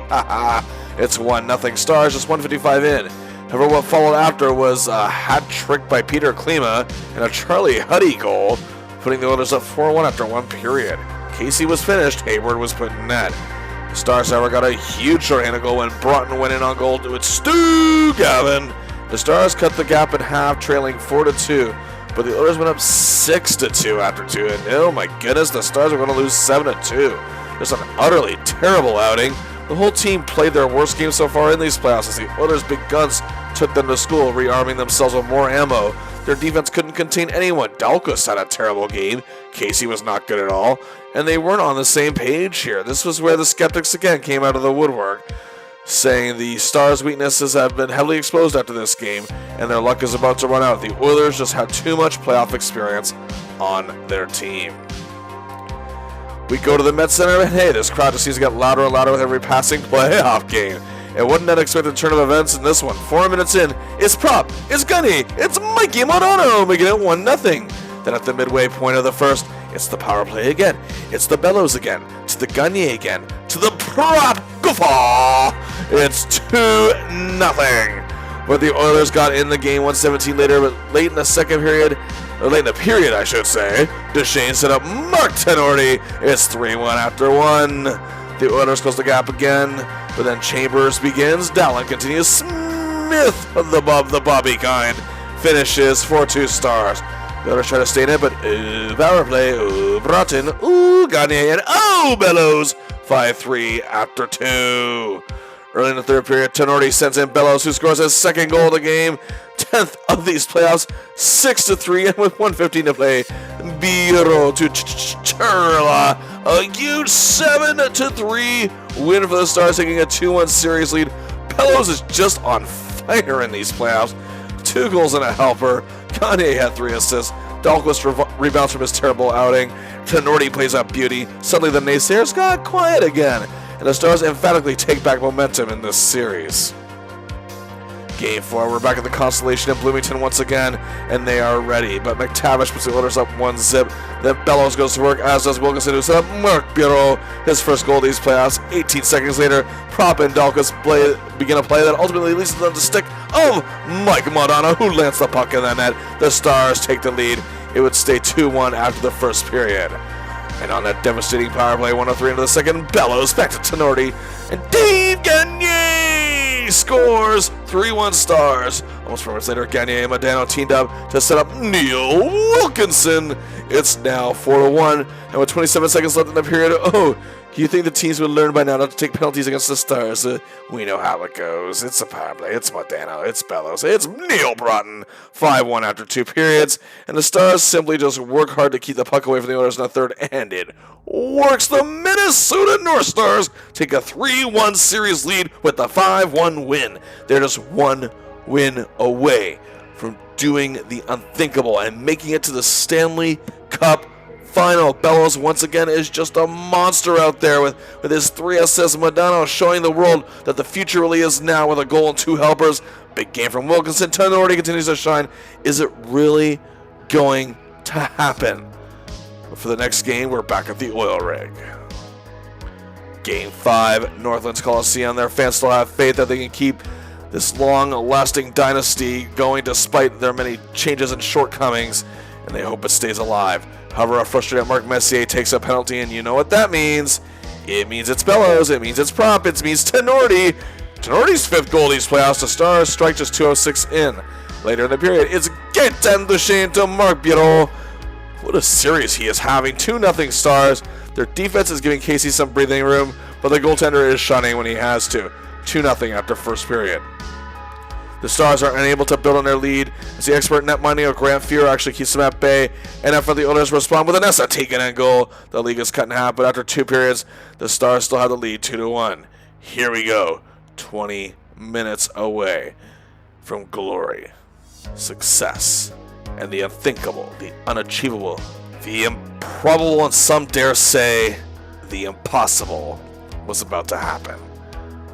It's 1-0 Stars, just 1:55 in. However, what followed after was a hat trick by Peter Klima and a Charlie Huddy goal, putting the Oilers up 4-1 after one period. Casey was finished, Hayward was put in net. The Stars, however, got a huge shorthanded goal when Broughton went in on goal with Stu Gavin. The Stars cut the gap in half, trailing 4-2. But the Oilers went up 6-2 after 2, and oh my goodness, the Stars are going to lose 7-2. Just an utterly terrible outing. The whole team played their worst game so far in these playoffs as the Oilers' big guns took them to school, rearming themselves with more ammo. Their defense couldn't contain anyone. Dalkus had a terrible game. Casey was not good at all, and they weren't on the same page here. This was where the skeptics again came out of the woodwork, saying the Stars' weaknesses have been heavily exposed after this game, and their luck is about to run out. The Oilers just had too much playoff experience on their team. We go to the Met Center, and hey, this crowd just seems to get louder and louder with every passing playoff game. And what an unexpected turn of events in this one. 4 minutes in, it's Prop, it's Gunny, it's Mikey Modano making it 1-0. Then at the midway point of the first, it's the power play again. It's the Bellows again. To the Gagne again. To the Prop Guffaw. It's 2-0. But the Oilers got in the game 1:17 later, but late in the second period, or late in the period, I should say, Duchesne set up Mark Tenorti. It's 3-1 after 1. The Oilers close the gap again, but then Chambers begins. Dallin continues. Smith, the Bobby kind, finishes 4-2 Stars. The Oilers try to stay in it, but power play, Broughton, Gagne, and Bellows, 5-3 after 2. Early in the third period, Tenorti sends in Bellows, who scores his second goal of the game, 10th of these playoffs, 6-3, and with 1:15 to play, Biro to Churla, a huge 7-3 win for the Stars, taking a 2-1 series lead. Bellows is just on fire in these playoffs, 2 goals and a helper. Gagne had 3 assists. Dahlquist rebounds from his terrible outing. Tenorti plays up beauty. Suddenly the naysayers got quiet again, and the Stars emphatically take back momentum in this series. Game 4, we're back at the Constellation in Bloomington once again, and they are ready. But McTavish puts the Oilers up 1-0. Then Bellows goes to work, as does Wilkinson, who set up Mark Bureau, his first goal of these playoffs. 18 seconds later, Prop and Dalkus begin a play that ultimately leads to the stick of Mike Modano, who lands the puck in the net. The Stars take the lead. It would stay 2-1 after the first period. And on that devastating power play, 1:03 into the second, Bellows back to Tenorti, and Dave Gagne scores 3-1 Stars. Almost 4 minutes later, Gagne and Modano teamed up to set up Neil Wilkinson. It's now 4-1, and with 27 seconds left in the period, do you think the teams would learn by now not to take penalties against the Stars? We know how it goes. It's a power play. It's Modano. It's Bellows. It's Neil Broughton. 5-1 after 2 periods. And the Stars simply just work hard to keep the puck away from the Oilers in the third. And it works. The Minnesota North Stars take a 3-1 series lead with the 5-1 win. They're just 1 win away from doing the unthinkable and making it to the Stanley Cup final. Bellows once again is just a monster out there with his 3 assists. Modano showing the world that the future really is now with a goal and 2 helpers. Big game from Wilkinson. Tenorti continues to shine. Is it really going to happen? But for the next game, we're back at the Oil Rig. Game 5, Northlands Coliseum. Their fans still have faith that they can keep this long-lasting dynasty going despite their many changes and shortcomings, and they hope it stays alive. However, a frustrated Mark Messier takes a penalty, and you know what that means. It means it's Bellows, it means it's Prop, it means Tenorti. Tenorti's 5th goal of these playoffs. The Stars strike just 2:06 in. Later in the period, it's Gaetan Duchesne to Mark Bureau. What a series he is having. 2-0 Stars. Their defense is giving Casey some breathing room, but the goaltender is shining when he has to. 2-0 after first period. The Stars are unable to build on their lead as the expert netminder of Grant Fuhr actually keeps them at bay. And after the Oilers respond with an Essa taken and goal, the league is cut in half. But after 2 periods, the Stars still have the lead 2-1. Here we go. 20 minutes away from glory. success. And the unthinkable, the unachievable, the improbable, and some dare say, the impossible was about to happen.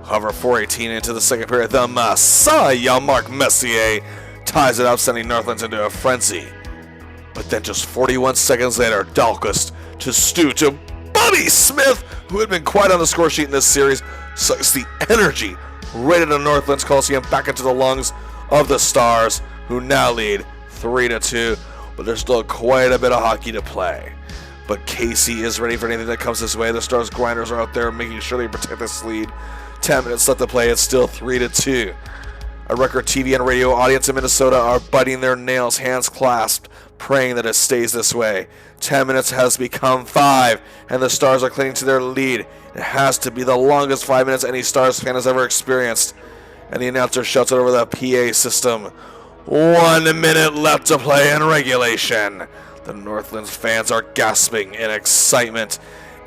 However, 4:18 into the second period, the Messiah, Mark Messier, ties it up, sending Northlands into a frenzy. But then just 41 seconds later, Dahlquist to Stu to Bobby Smith, who had been quiet on the score sheet in this series, sucks the energy right into Northlands Coliseum back into the lungs of the Stars, who now lead 3-2, but there's still quite a bit of hockey to play. But Casey is ready for anything that comes his way. The Stars grinders are out there making sure they protect this lead. 10 minutes left to play, it's still 3-2. A record TV and radio audience in Minnesota are biting their nails, hands clasped, praying that it stays this way. 10 minutes has become 5, and the Stars are clinging to their lead. It has to be the longest 5 minutes any Stars fan has ever experienced. And the announcer shouts it over the PA system. 1 minute left to play in regulation. The Northlands fans are gasping in excitement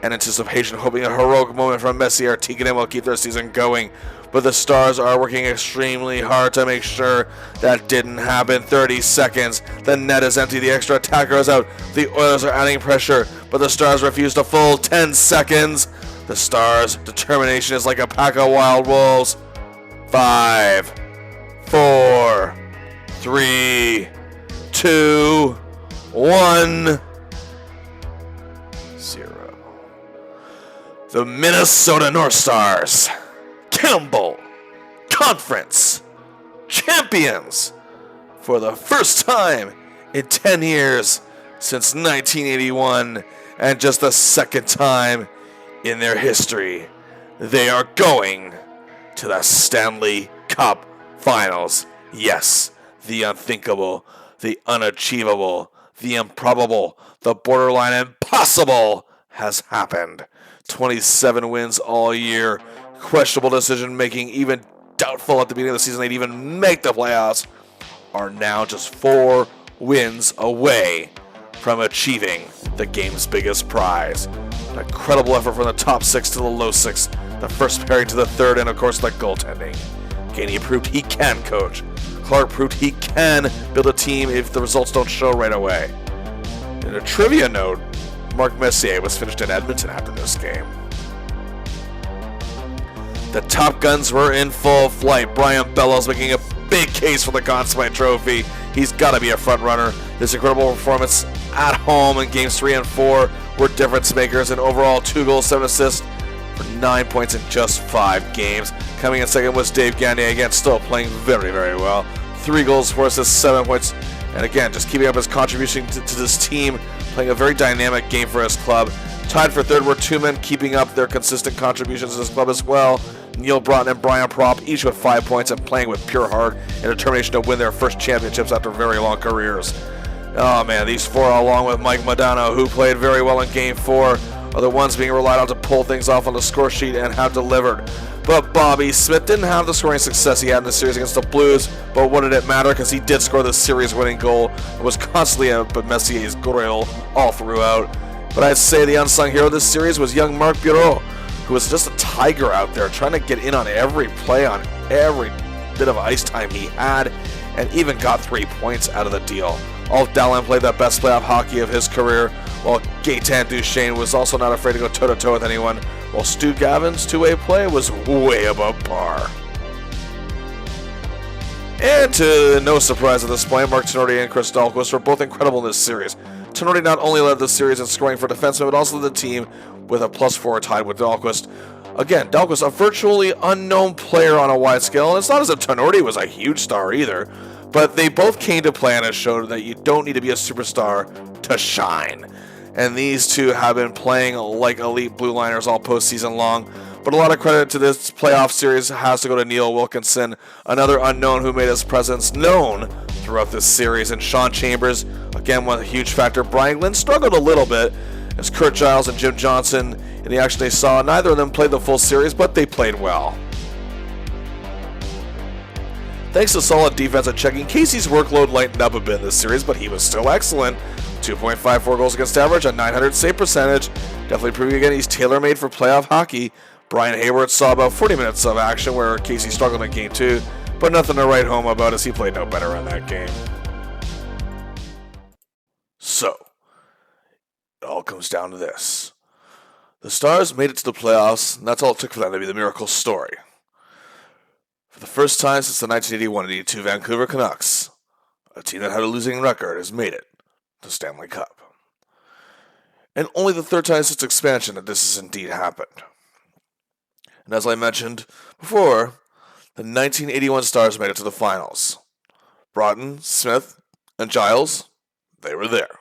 and anticipation, hoping a heroic moment from Messier Tikkanen will keep their season going. But the Stars are working extremely hard to make sure that didn't happen. 30 seconds. The net is empty. The extra attacker is out. The Oilers are adding pressure, but the Stars refuse to fold. 10 seconds. The Stars' determination is like a pack of wild wolves. 5, 4, 3, 2, 1, 0. The Minnesota North Stars, Campbell Conference champions for the first time in 10 years since 1981, and just the second time in their history. They are going to the Stanley Cup Finals. Yes, the unthinkable, the unachievable, the improbable, the borderline impossible has happened. 27 wins all year, questionable decision making, even doubtful at the beginning of the season they'd even make the playoffs, are now just 4 wins away from achieving the game's biggest prize. An incredible effort from the top 6 to the low 6, the first pairing to the third, and of course the goaltending. Gainey proved he can coach. Clark proved he can build a team if the results don't show right away. In a trivia note, Mark Messier was finished in Edmonton after this game. The Top Guns were in full flight. Brian Bellows making a big case for the Conn Smythe Trophy. He's got to be a front runner. This incredible performance at home in games 3 and 4 were difference makers, and overall 2 goals, 7 assists for 9 points in just 5 games. Coming in second was Dave Gagner, again still playing very, very well. 3 goals, 4 assists, 7 points, and again just keeping up his contribution to this team, playing a very dynamic game for his club. Tied for third were 2 men keeping up their consistent contributions to his club as well. Neil Broughton and Brian Propp, each with 5 points and playing with pure heart and determination to win their first championships after very long careers. Oh man, these 4, along with Mike Modano, who played very well in Game 4, are the ones being relied on to pull things off on the score sheet and have delivered. But Bobby Smith didn't have the scoring success he had in the series against the Blues, but what did it matter, because he did score the series-winning goal and was constantly out but Messier's grill all throughout. But I'd say the unsung hero of this series was young Marc Bureau, who was just a tiger out there trying to get in on every play, on every bit of ice time he had, and even got 3 points out of the deal. Ulf Dahlen played the best playoff hockey of his career, while Gaetan Duchesne was also not afraid to go toe-to-toe with anyone, while Stu Gavin's two-way play was way above par. And to no surprise at this point, Mark Tinordi and Chris Dahlquist were both incredible in this series. Tinordi not only led the series in scoring for defensemen, but also led the team with a +4 tied with Dahlquist. Again, Dahlquist, a virtually unknown player on a wide scale, and it's not as if Tinordi was a huge star either, but they both came to play and showed that you don't need to be a superstar to shine. And these two have been playing like elite blue liners all postseason long. But a lot of credit to this playoff series has to go to Neil Wilkinson, another unknown who made his presence known throughout this series. And Sean Chambers, again, was a huge factor. Brian Glynn struggled a little bit, as Kurt Giles and Jim Johnson, in the action they saw, neither of them played the full series, but they played well. Thanks to solid defense and checking, Casey's workload lightened up a bit in this series, but he was still excellent. 2.54 goals against average, a .900 save percentage. Definitely proving again he's tailor-made for playoff hockey. Brian Hayward saw about 40 minutes of action where Casey struggled in Game 2, but nothing to write home about as he played no better in that game. So, it all comes down to this. The Stars made it to the playoffs, and that's all it took for them to be the miracle story. For the first time since the 1981-82 Vancouver Canucks, a team that had a losing record has made it to Stanley Cup. And only the third time since expansion that this has indeed happened. And as I mentioned before, the 1981 Stars made it to the finals. Broughton, Smith, and Giles, they were there.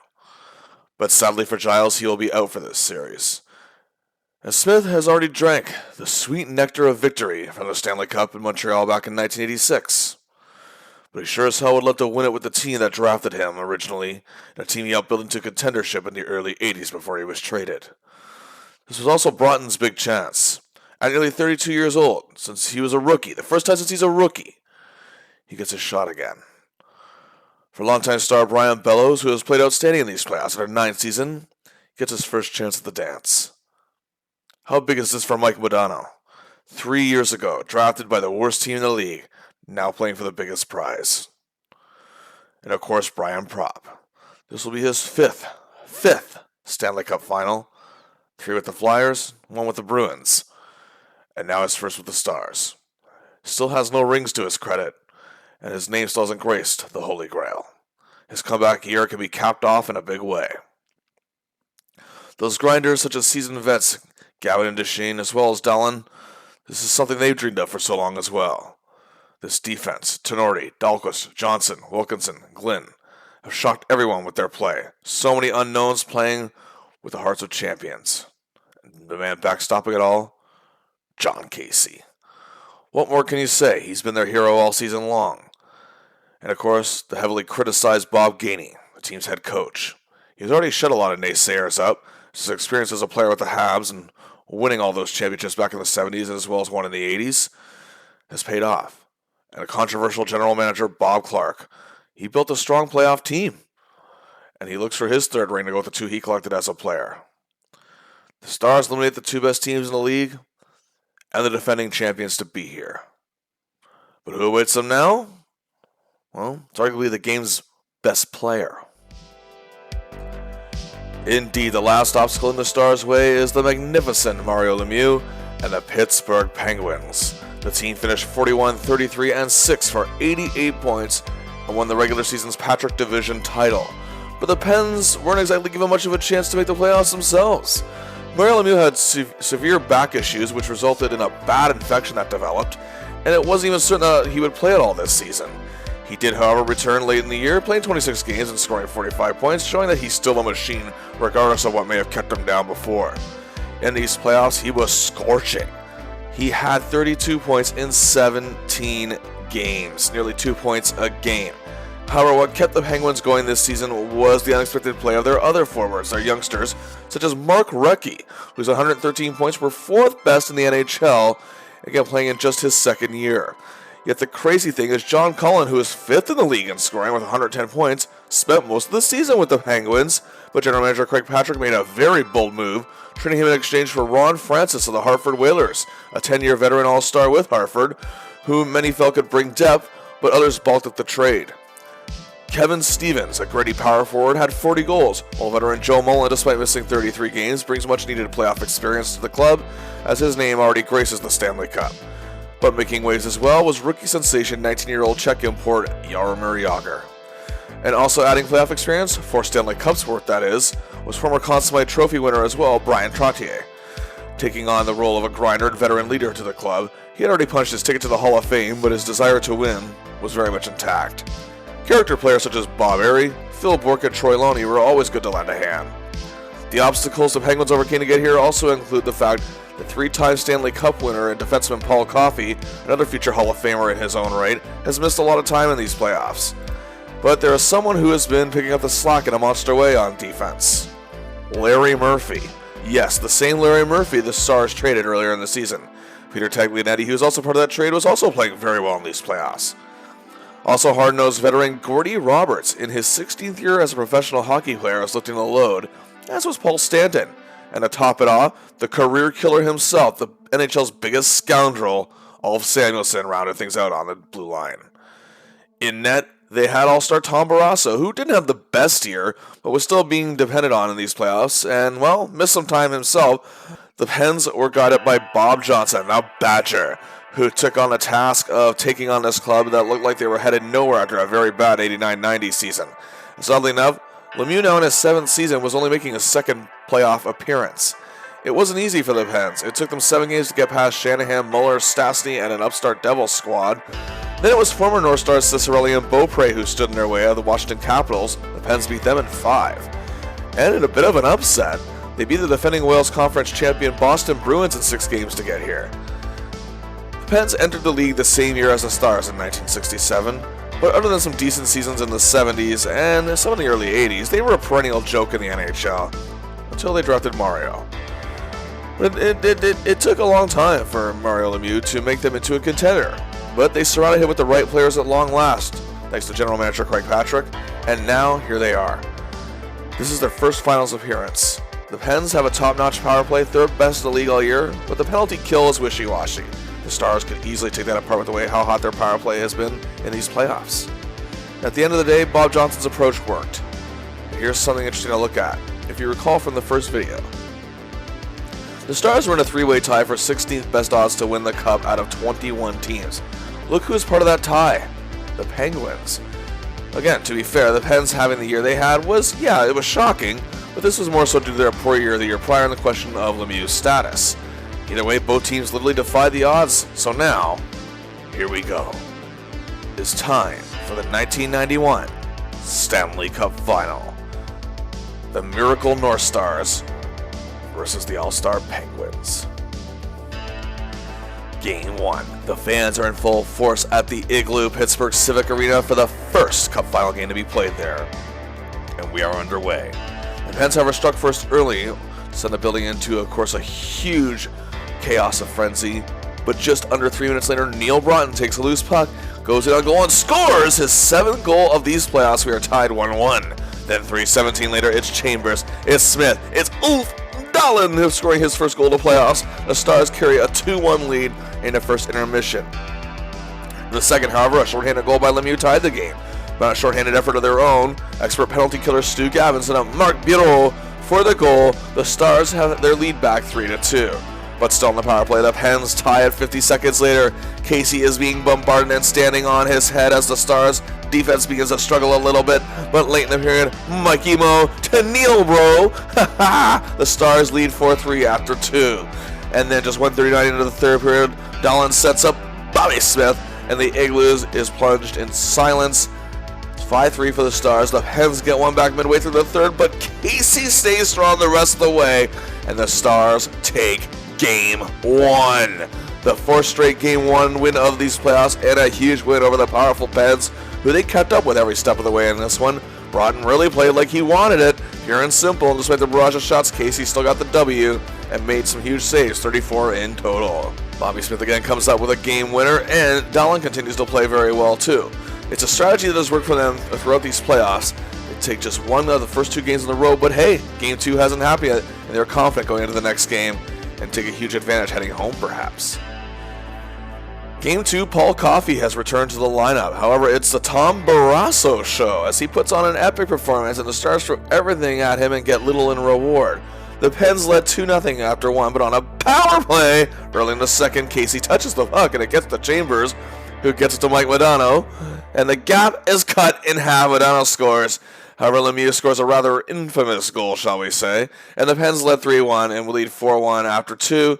But sadly for Giles, he will be out for this series. And Smith has already drank the sweet nectar of victory from the Stanley Cup in Montreal back in 1986. But he sure as hell would love to win it with the team that drafted him originally, and a team he helped build into contendership in the early 80s before he was traded. This was also Broughton's big chance. At nearly 32 years old, since he was a rookie, the first time since he's a rookie, he gets a shot again. For longtime star Brian Bellows, who has played outstanding in these playoffs in our 9th season, gets his first chance at the dance. How big is this for Mike Modano? 3 years ago, drafted by the worst team in the league, now playing for the biggest prize. And of course, Brian Propp. This will be his fifth Stanley Cup final. 3 with the Flyers, 1 with the Bruins. And now his first with the Stars. Still has no rings to his credit, and his name still hasn't graced the Holy Grail. His comeback year can be capped off in a big way. Those grinders, such as seasoned vets Gavin and Duchesne, as well as Dallin, this is something they've dreamed of for so long as well. This defense, Tenorti, Dahlquist, Johnson, Wilkinson, Glynn, have shocked everyone with their play. So many unknowns playing with the hearts of champions. And the man backstopping it all, John Casey. What more can you say? He's been their hero all season long. And of course, the heavily criticized Bob Gainey, the team's head coach. He's already shut a lot of naysayers up. His experience as a player with the Habs and winning all those championships back in the 70s as well as one in the 80s has paid off. And a controversial general manager, Bob Clark, he built a strong playoff team. And he looks for his third ring to go with the 2 he collected as a player. The Stars eliminate the 2 best teams in the league and the defending champions to be here. But who awaits them now? Well, it's arguably the game's best player. Indeed, the last obstacle in the Stars' way is the magnificent Mario Lemieux and the Pittsburgh Penguins. The team finished 41-33-6 for 88 points and won the regular season's Patrick Division title. But the Pens weren't exactly given much of a chance to make the playoffs themselves. Mario Lemieux had severe back issues, which resulted in a bad infection that developed, and it wasn't even certain that he would play at all this season. He did, however, return late in the year, playing 26 games and scoring 45 points, showing that he's still a machine, regardless of what may have kept him down before. In these playoffs, he was scorching. He had 32 points in 17 games, nearly 2 points a game. However, what kept the Penguins going this season was the unexpected play of their other forwards, their youngsters, such as Mark Recchi, whose 113 points were 4th best in the NHL, again playing in just his second year. Yet the crazy thing is John Cullen, who is 5th in the league in scoring with 110 points, spent most of the season with the Penguins, but general manager Craig Patrick made a very bold move, trading him in exchange for Ron Francis of the Hartford Whalers, a 10-year veteran all-star with Hartford, whom many felt could bring depth, but others balked at the trade. Kevin Stevens, a gritty power forward, had 40 goals, while veteran Joe Mullen, despite missing 33 games, brings much-needed playoff experience to the club, as his name already graces the Stanley Cup. But making waves as well was rookie sensation 19-year-old Czech import Jaromir Jagr. And also adding playoff experience, 4 Stanley Cups worth that is, was former Conn Smythe Trophy winner as well, Brian Trottier. Taking on the role of a grinder and veteran leader to the club, he had already punched his ticket to the Hall of Fame, but his desire to win was very much intact. Character players such as Bob Airey, Phil Bourque, and Troy Loney were always good to lend a hand. The obstacles the Penguins overcame to get here also include the fact that 3-time Stanley Cup winner and defenseman Paul Coffey, another future Hall of Famer in his own right, has missed a lot of time in these playoffs. But there is someone who has been picking up the slack in a monster way on defense. Larry Murphy. Yes, the same Larry Murphy the Stars traded earlier in the season. Peter Taglianetti, who was also part of that trade, was also playing very well in these playoffs. Also hard-nosed veteran Gordy Roberts, in his 16th year as a professional hockey player, is lifting the load, as was Paul Stanton. And to top it off, the career killer himself, the NHL's biggest scoundrel, Ulf Samuelsson rounded things out on the blue line. In net, they had all-star Tom Barrasso, who didn't have the best year, but was still being depended on in these playoffs, and, well, missed some time himself. The Pens were guided by Bob Johnson, now Badger, who took on the task of taking on this club that looked like they were headed nowhere after a very bad 89-90 season. Oddly enough, Lemieux, now in his 7th season, was only making his 2nd playoff appearance. It wasn't easy for the Pens. It took them 7 games to get past Shanahan, Muller, Stastny, and an upstart Devils squad. Then it was former North Stars Ciccarelli and Beaupre who stood in their way of the Washington Capitals. The Pens beat them in 5. And in a bit of an upset, they beat the defending Wales Conference champion Boston Bruins in 6 games to get here. The Pens entered the league the same year as the Stars in 1967, but other than some decent seasons in the 70s and some in the early 80s, they were a perennial joke in the NHL, until they drafted Mario. But it took a long time for Mario Lemieux to make them into a contender, but they surrounded him with the right players at long last, thanks to general manager Craig Patrick, and now here they are. This is their first finals appearance. The Pens have a top-notch power play, 3rd best in the league all year, but the penalty kill is wishy-washy. The Stars could easily take that apart with the way how hot their power play has been in these playoffs. At the end of the day, Bob Johnson's approach worked. Here's something interesting to look at. If you recall from the first video, the Stars were in a 3-way tie for 16th best odds to win the Cup out of 21 teams. Look who's part of that tie. The Penguins. Again, to be fair, the Pens having the year they had was, it was shocking, but this was more so due to their poor year the year prior and the question of Lemieux's status. Either way, both teams literally defied the odds, so now, here we go. It's time for the 1991 Stanley Cup Final. The Miracle North Stars versus the All-Star Penguins. Game 1. The fans are in full force at the Igloo Pittsburgh Civic Arena for the first Cup Final game to be played there. And we are underway. The Pens, however, struck first early, sent the building into, of course, a huge chaos of frenzy. But just under 3 minutes later, Neil Broughton takes a loose puck, goes in on goal, and scores his 7th goal of these playoffs. We are tied 1-1. Then 3:17 later, it's Chambers, it's Smith, it's Ulf Dahlin who's scoring his first goal of the playoffs. The Stars carry a 2-1 lead in the first intermission. In the second, however, a shorthanded goal by Lemieux tied the game. But a shorthanded effort of their own, expert penalty killer Stu Gavin sent up Marc Bureau for the goal. The Stars have their lead back 3-2. But still in the power play, the Pens tie at 50 seconds later. Casey is being bombarded and standing on his head as the Stars defense begins to struggle a little bit. But late in the period, Mikey Mo to Neil Bro. The Stars lead 4-3 after 2. And then just 1:39 into the third period, Dahlin sets up Bobby Smith, and the Igloos is plunged in silence. 5-3 for the Stars. The Pens get one back midway through the third, but Casey stays strong the rest of the way, and the Stars take Game 1. The 4th straight Game 1 win of these playoffs, and a huge win over the powerful Pens, who they kept up with every step of the way in this one. Broughton really played like he wanted it, pure and simple, and despite the barrage of shots, Casey still got the W and made some huge saves, 34 in total. Bobby Smith again comes up with a game winner, and Dahlin continues to play very well too. It's a strategy that has worked for them throughout these playoffs. They take just one of the first 2 games in a row, but hey, Game 2 hasn't happened yet, and they're confident going into the next game and take a huge advantage heading home perhaps. Game 2, Paul Coffey has returned to the lineup. However, it's the Tom Barrasso show as he puts on an epic performance and the Stars throw everything at him and get little in reward. The Pens led 2-0 after 1, but on a power play, early in the second, Casey touches the puck and it gets to Chambers, who gets it to Mike Modano, and the gap is cut in half. Modano scores. However, Lemieux scores a rather infamous goal, shall we say, and the Pens led 3-1 and will lead 4-1 after 2.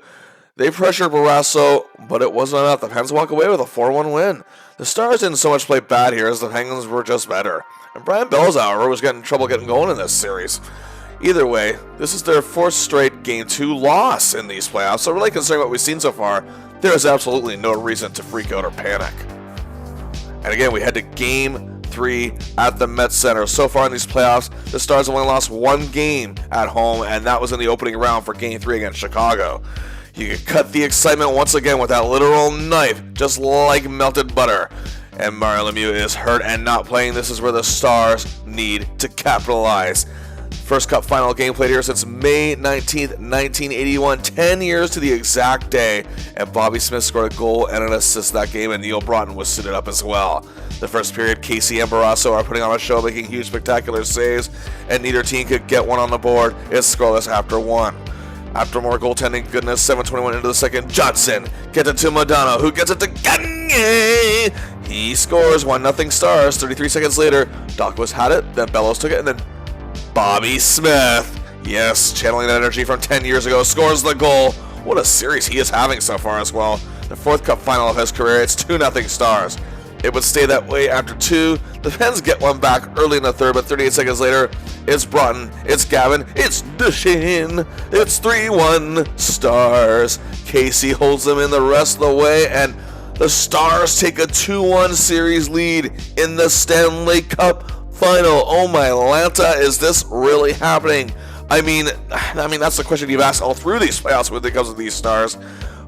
They pressured Barrasso, but it wasn't enough. The Pens walk away with a 4-1 win. The Stars didn't so much play bad here as the Penguins were just better. And Brian Belzauer was getting trouble getting going in this series. Either way, this is their 4th straight Game 2 loss in these playoffs, so really considering what we've seen so far, there is absolutely no reason to freak out or panic. And again, we head to Game 3 at the Met Center. So far in these playoffs, the Stars only lost 1 game at home, and that was in the opening round for Game 3 against Chicago. You can cut the excitement once again with that literal knife, just like melted butter. And Mario Lemieux is hurt and not playing. This is where the Stars need to capitalize. First Cup final game played here since May 19th, 1981, 10 years to the exact day, and Bobby Smith scored a goal and an assist that game, and Neil Broughton was suited up as well. The first period, Casey and Barrasso are putting on a show, making huge spectacular saves, and neither team could get one on the board. It's scoreless after one. After more goaltending goodness, 7:21 into the second, Johnson gets it to Modano, who gets it to Gagne. He scores 1-0 Stars. 33 seconds later, Dockwas had it, then Bellows took it, and then Bobby Smith, yes, channeling that energy from 10 years ago, scores the goal. What a series he is having so far as well. The fourth Cup final of his career, it's 2-0 Stars. It would stay that way after two. The Pens get one back early in the third, but 38 seconds later, it's Broughton, it's Gavin, it's Duchesne, it's 3-1 Stars. Casey holds them in the rest of the way, and the Stars take a 2-1 series lead in the Stanley Cup final. Oh my Lanta, is this really happening? I mean that's the question you've asked all through these playoffs when it comes to these Stars.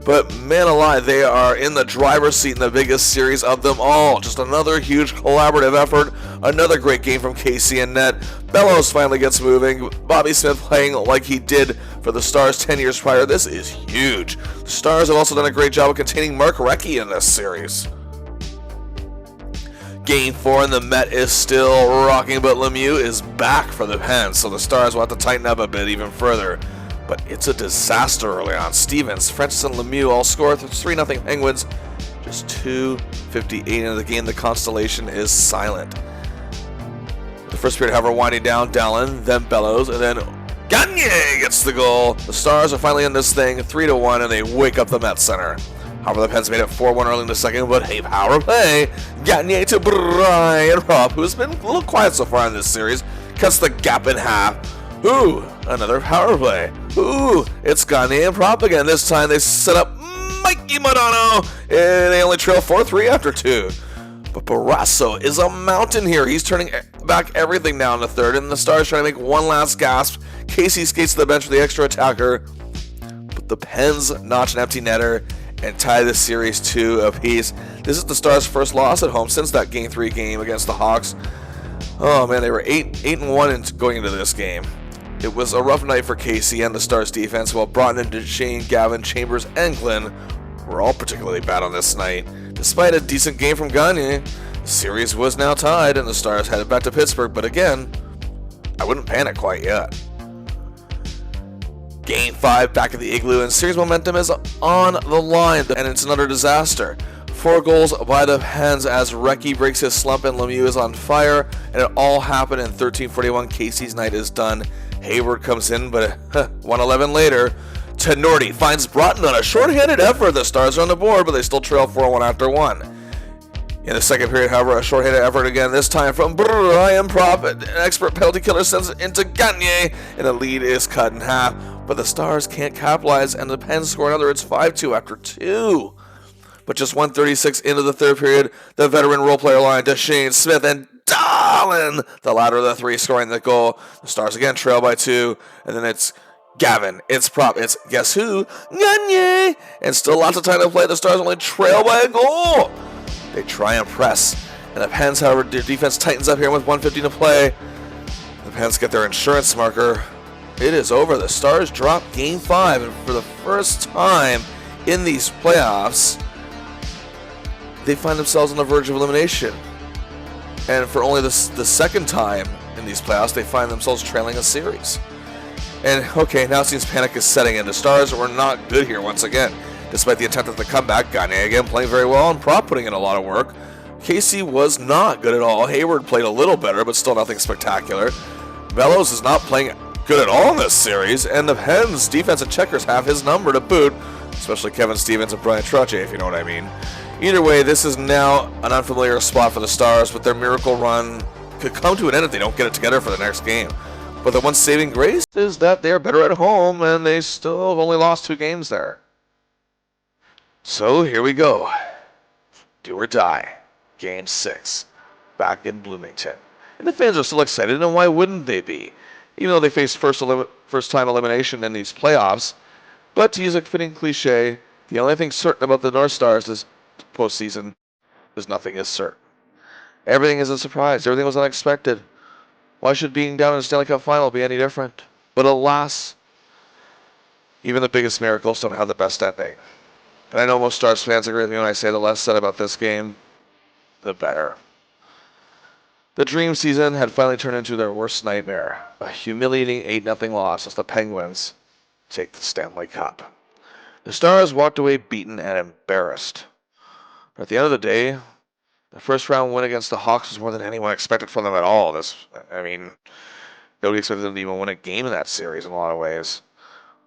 But man alive, they are in the driver's seat in the biggest series of them all. Just another huge collaborative effort. Another great game from Casey and net. Bellows finally gets moving. Bobby Smith playing like he did for the Stars 10 years prior. This is huge. The Stars have also done a great job of containing Mark Recchi in this series. Game 4 and the Met is still rocking, but Lemieux is back for the Pens, so the Stars will have to tighten up a bit even further. But it's a disaster early on. Stevens, Francis, and Lemieux all score. 3-0 Penguins. Just 2:58 into the game. The constellation is silent. The first period, however, winding down. Dallin, then Bellows, and then Gagne gets the goal. The Stars are finally in this thing, 3-1, and they wake up the Met Center. However, the Pens made it 4-1 early in the second, but hey, power play. Gagne to Brian Propp, who's been a little quiet so far in this series, cuts the gap in half. Ooh, another power play. Ooh, it's Gagne and Propp again. This time they set up Mikey Modano, and they only trail 4-3 after two. But Barrasso is a mountain here. He's turning back everything now in the third, and the Stars trying to make one last gasp. Casey skates to the bench for the extra attacker, but the Pens notch an empty netter and tie the series 2 apiece. This is the Stars' first loss at home since that Game 3 game against the Hawks. Oh man, they were 8-1 going into this game. It was a rough night for Casey and the Stars defense, while Broughton and Duchesne, Gavin, Chambers, and Glenn were all particularly bad on this night. Despite a decent game from Gagne, the series was now tied and the Stars headed back to Pittsburgh, but again, I wouldn't panic quite yet. Game 5 back at the Igloo, and series momentum is on the line, and it's another disaster. 4 goals by the Pens as Recchi breaks his slump and Lemieux is on fire, and it all happened in 13:41. Casey's night is done. Hayward comes in, but 1:11 later, Tenorti finds Broughton on a shorthanded effort. The Stars are on the board, but they still trail 4-1 after one. In the second period, however, a shorthanded effort again, this time from Brian Propp. An expert penalty killer sends it into Gagne, and the lead is cut in half. But the Stars can't capitalize, and the Pens score another. It's 5-2 after 2. But just 1:36 into the third period, the veteran role player line, Duchesne, Smith, and Dallin, the latter of the three, scoring the goal. The Stars again trail by 2, and then it's Gavin, it's Propp, it's guess who? Gagne! And still lots of time to play. The Stars only trail by a goal. They try and press, and the Pens, however, their defense tightens up here with 1:50 to play. The Pens get their insurance marker. It is over. The Stars drop Game 5, and for the first time in these playoffs, they find themselves on the verge of elimination. And for only the second time in these playoffs, they find themselves trailing a series. And okay, now it seems panic is setting in. The Stars were not good here once again. Despite the attempt at the comeback, Gagne again playing very well and Propp putting in a lot of work. Casey was not good at all. Hayward played a little better, but still nothing spectacular. Bellows is not playing good at all in this series, and the Pens defensive checkers have his number to boot, especially Kevin Stevens and Brian Trottier, if you know what I mean. Either way, this is now an unfamiliar spot for the Stars, but their miracle run could come to an end if they don't get it together for the next game. But the one saving grace is that they're better at home, and they still have only lost 2 games there. So here we go. Do or die. Game 6. Back in Bloomington. And the fans are still excited, and why wouldn't they be? Even though they face first-time elimination in these playoffs. But to use a fitting cliche, the only thing certain about the North Stars this postseason is nothing is certain. Everything is a surprise. Everything was unexpected. Why should being down in the Stanley Cup final be any different? But alas, even the biggest miracles don't have the best ending. And I know most Stars fans agree with me when I say the less said about this game, the better. The dream season had finally turned into their worst nightmare. A humiliating 8-0 loss as the Penguins take the Stanley Cup. The Stars walked away beaten and embarrassed. But at the end of the day, the first round win against the Hawks was more than anyone expected from them at all. Nobody expected them to even win a game in that series in a lot of ways.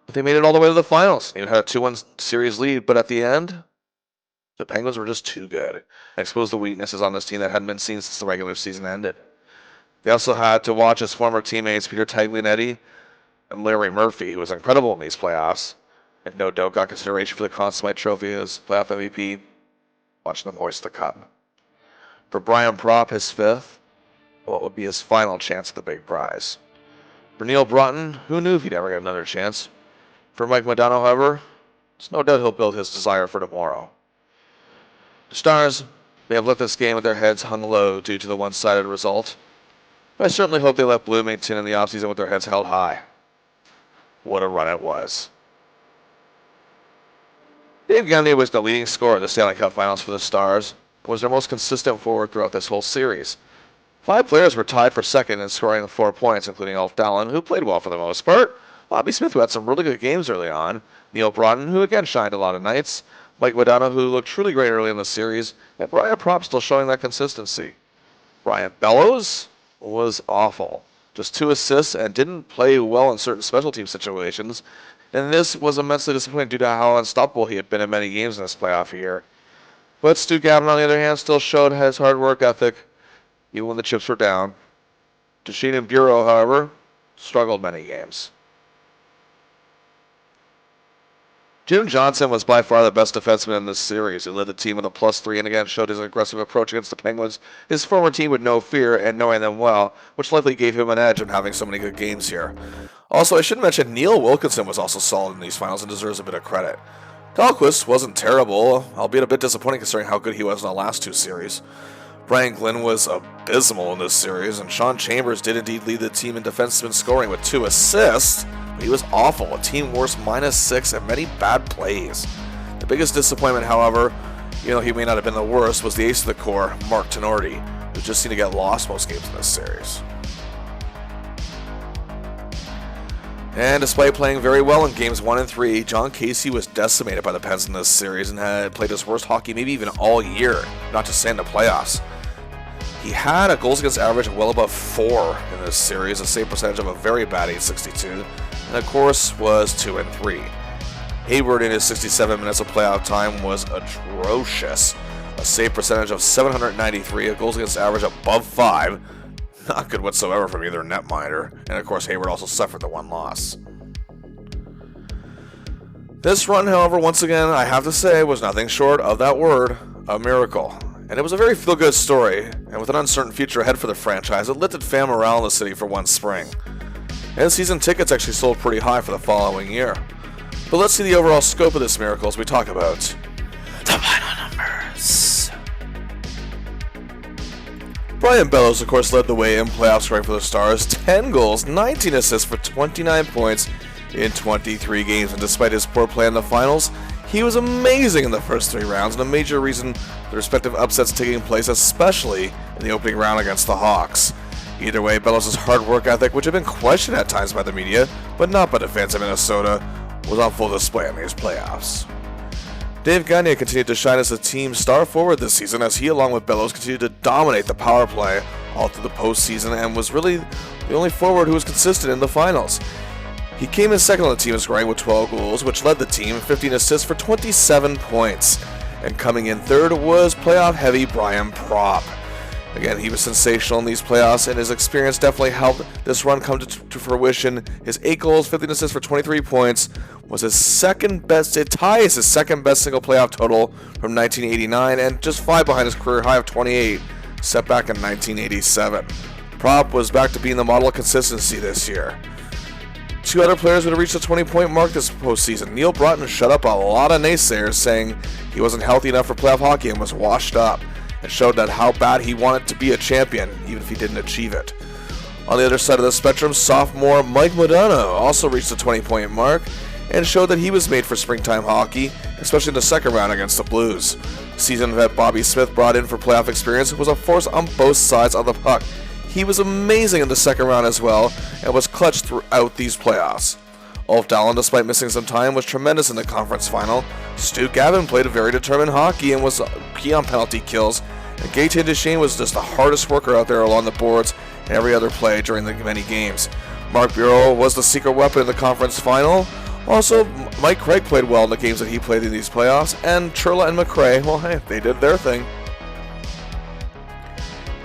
But they made it all the way to the finals. They even had a 2-1 series lead, but at the end, the Penguins were just too good and exposed the weaknesses on this team that hadn't been seen since the regular season ended. They also had to watch his former teammates Peter Taglianetti and Larry Murphy, who was incredible in these playoffs, and no doubt got consideration for the Conn Smythe Trophy as playoff MVP, watching them hoist the cup. For Brian Propp, his fifth, what would be his final chance at the big prize. For Neil Broughton, who knew if he'd ever get another chance? For Mike Modano, however, there's no doubt he'll build his desire for tomorrow. The Stars may have left this game with their heads hung low due to the one-sided result, but I certainly hope they let Bloomington in the offseason with their heads held high. What a run it was. Dave Gagne was the leading scorer of the Stanley Cup Finals for the Stars, but was their most consistent forward throughout this whole series. 5 players were tied for second in scoring 4 points, including Ulf Dahlen, who played well for the most part, Bobby Smith, who had some really good games early on, Neil Broughton, who again shined a lot of nights, Mike Modano, who looked truly great early in the series, and Brian Propp still showing that consistency. Brian Bellows was awful. Just 2 assists and didn't play well in certain special team situations, and this was immensely disappointing due to how unstoppable he had been in many games in this playoff year. But Stu Gavin, on the other hand, still showed his hard work ethic, even when the chips were down. Duchene and Bureau, however, struggled many games. Jim Johnson was by far the best defenseman in this series. He led the team with a +3 and again showed his aggressive approach against the Penguins, his former team with no fear and knowing them well, which likely gave him an edge in having so many good games here. Also, I should mention Neil Wilkinson was also solid in these finals and deserves a bit of credit. Dahlquist wasn't terrible, albeit a bit disappointing considering how good he was in the last 2 series. Brian Glynn was abysmal in this series, and Sean Chambers did indeed lead the team in defenseman scoring with 2 assists, but he was awful, a team worst -6 and many bad plays. The biggest disappointment, however, even though he may not have been the worst, was the ace of the core, Mark Tenorti, who just seemed to get lost most games in this series. And despite playing very well in games 1 and 3, John Casey was decimated by the Pens in this series and had played his worst hockey maybe even all year, not to say in the playoffs. He had a goals against average of well above 4 in this series, a save percentage of a very bad .862, and of course was 2 and 3. Hayward in his 67 minutes of playoff time was atrocious, a save percentage of .793, a goals against average above 5, not good whatsoever from either netminder, and of course Hayward also suffered the 1 loss. This run, however, once again, I have to say, was nothing short of that word, a miracle. And it was a very feel-good story, and with an uncertain future ahead for the franchise, it lifted fan morale in the city for one spring. And season tickets actually sold pretty high for the following year. But let's see the overall scope of this miracle as we talk about the final numbers. Brian Bellows, of course, led the way in playoff scoring for the Stars. 10 goals, 19 assists for 29 points in 23 games. And despite his poor play in the finals, he was amazing in the first 3 rounds, and a major reason the respective upsets taking place, especially in the opening round against the Hawks. Either way, Bellows' hard work ethic, which had been questioned at times by the media, but not by the fans of Minnesota, was on full display in these playoffs. Dave Gagne continued to shine as a team star forward this season as he, along with Bellows, continued to dominate the power play all through the postseason and was really the only forward who was consistent in the finals. He came in second on the team in scoring with 12 goals, which led the team 15 assists for 27 points. And coming in third was playoff-heavy Brian Propp. Again, he was sensational in these playoffs, and his experience definitely helped this run come to fruition. His 8 goals, 15 assists for 23 points was his second best. It ties his second best single playoff total from 1989, and just 5 behind his career high of 28, set back in 1987. Propp was back to being the model of consistency this year. 2 other players would have reached the 20-point mark this postseason. Neil Broughton shut up a lot of naysayers, saying he wasn't healthy enough for playoff hockey and was washed up, and showed that how bad he wanted to be a champion, even if he didn't achieve it. On the other side of the spectrum, sophomore Mike Modano also reached the 20-point mark and showed that he was made for springtime hockey, especially in the second round against the Blues. Seasoned vet Bobby Smith, brought in for playoff experience, was a force on both sides of the puck. He was amazing in the second round as well, and was clutch throughout these playoffs. Ulf Dahlen, despite missing some time, was tremendous in the conference final. Stu Gavin played a very determined hockey and was key on penalty kills. And Gaetan Duchesne was just the hardest worker out there along the boards and every other play during the many games. Mark Bureau was the secret weapon in the conference final. Also, Mike Craig played well in the games that he played in these playoffs, and Churla and McRae, well, hey, they did their thing.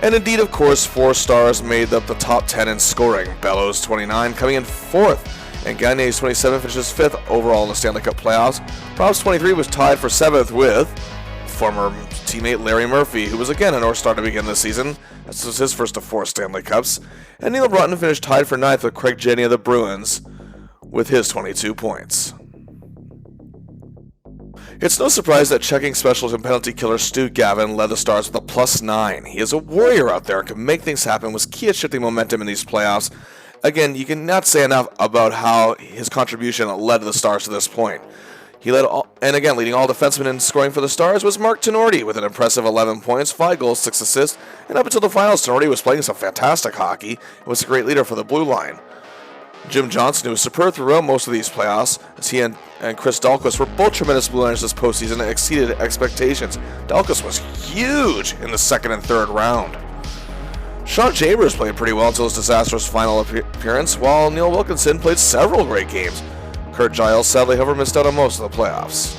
And indeed, of course, 4 stars made up the top 10 in scoring. Bellows, 29, coming in 4th, and Gagne's 27 finishes 5th overall in the Stanley Cup playoffs. Props 23 was tied for 7th with former teammate Larry Murphy, who was again a North Star to begin the season. This was his first of 4 Stanley Cups. And Neil Broughton finished tied for 9th with Craig Jenney of the Bruins with his 22 points. It's no surprise that checking specialist and penalty killer Stu Gavin led the Stars with a +9. He is a warrior out there and can make things happen, was key at shifting momentum in these playoffs. Again, you cannot say enough about how his contribution led the Stars to this point. He led leading all defensemen in scoring for the Stars was Mark Tenorti with an impressive 11 points, 5 goals, 6 assists, and up until the finals, Tenorti was playing some fantastic hockey and was a great leader for the blue line. Jim Johnson, who was superb throughout most of these playoffs, as he and Chris Dahlquist were both tremendous blue liners this postseason and exceeded expectations. Dahlquist was huge in the second and third round. Sean Chambers played pretty well until his disastrous final appearance, while Neil Wilkinson played several great games. Kurt Giles sadly, however, missed out on most of the playoffs.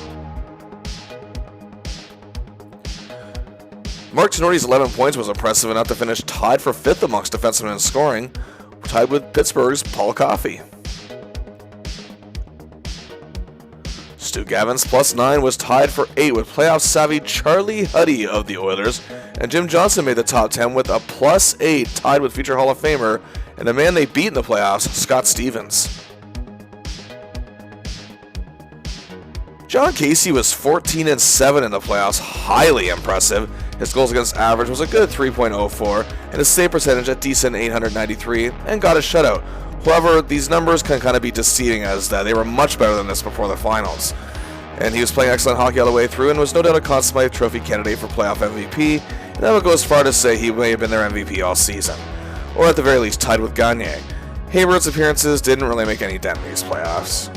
Mark Tenorti's 11 points was impressive enough to finish tied for 5th amongst defensemen in scoring, tied with Pittsburgh's Paul Coffey. Stu Gavin's +9 was tied for 8 with playoff-savvy Charlie Huddy of the Oilers, and Jim Johnson made the top 10 with a +8, tied with future Hall of Famer and the man they beat in the playoffs, Scott Stevens. John Casey was 14-7 in the playoffs, highly impressive. His goals against average was a good 3.04, and his save percentage a decent 893, and got a shutout. However, these numbers can kind of be deceiving, as they were much better than this before the finals. And he was playing excellent hockey all the way through and was no doubt a Conn Smythe Trophy candidate for playoff MVP, and I would go as far to say he may have been their MVP all season, or at the very least tied with Gagne. Hayward's appearances didn't really make any dent in these playoffs.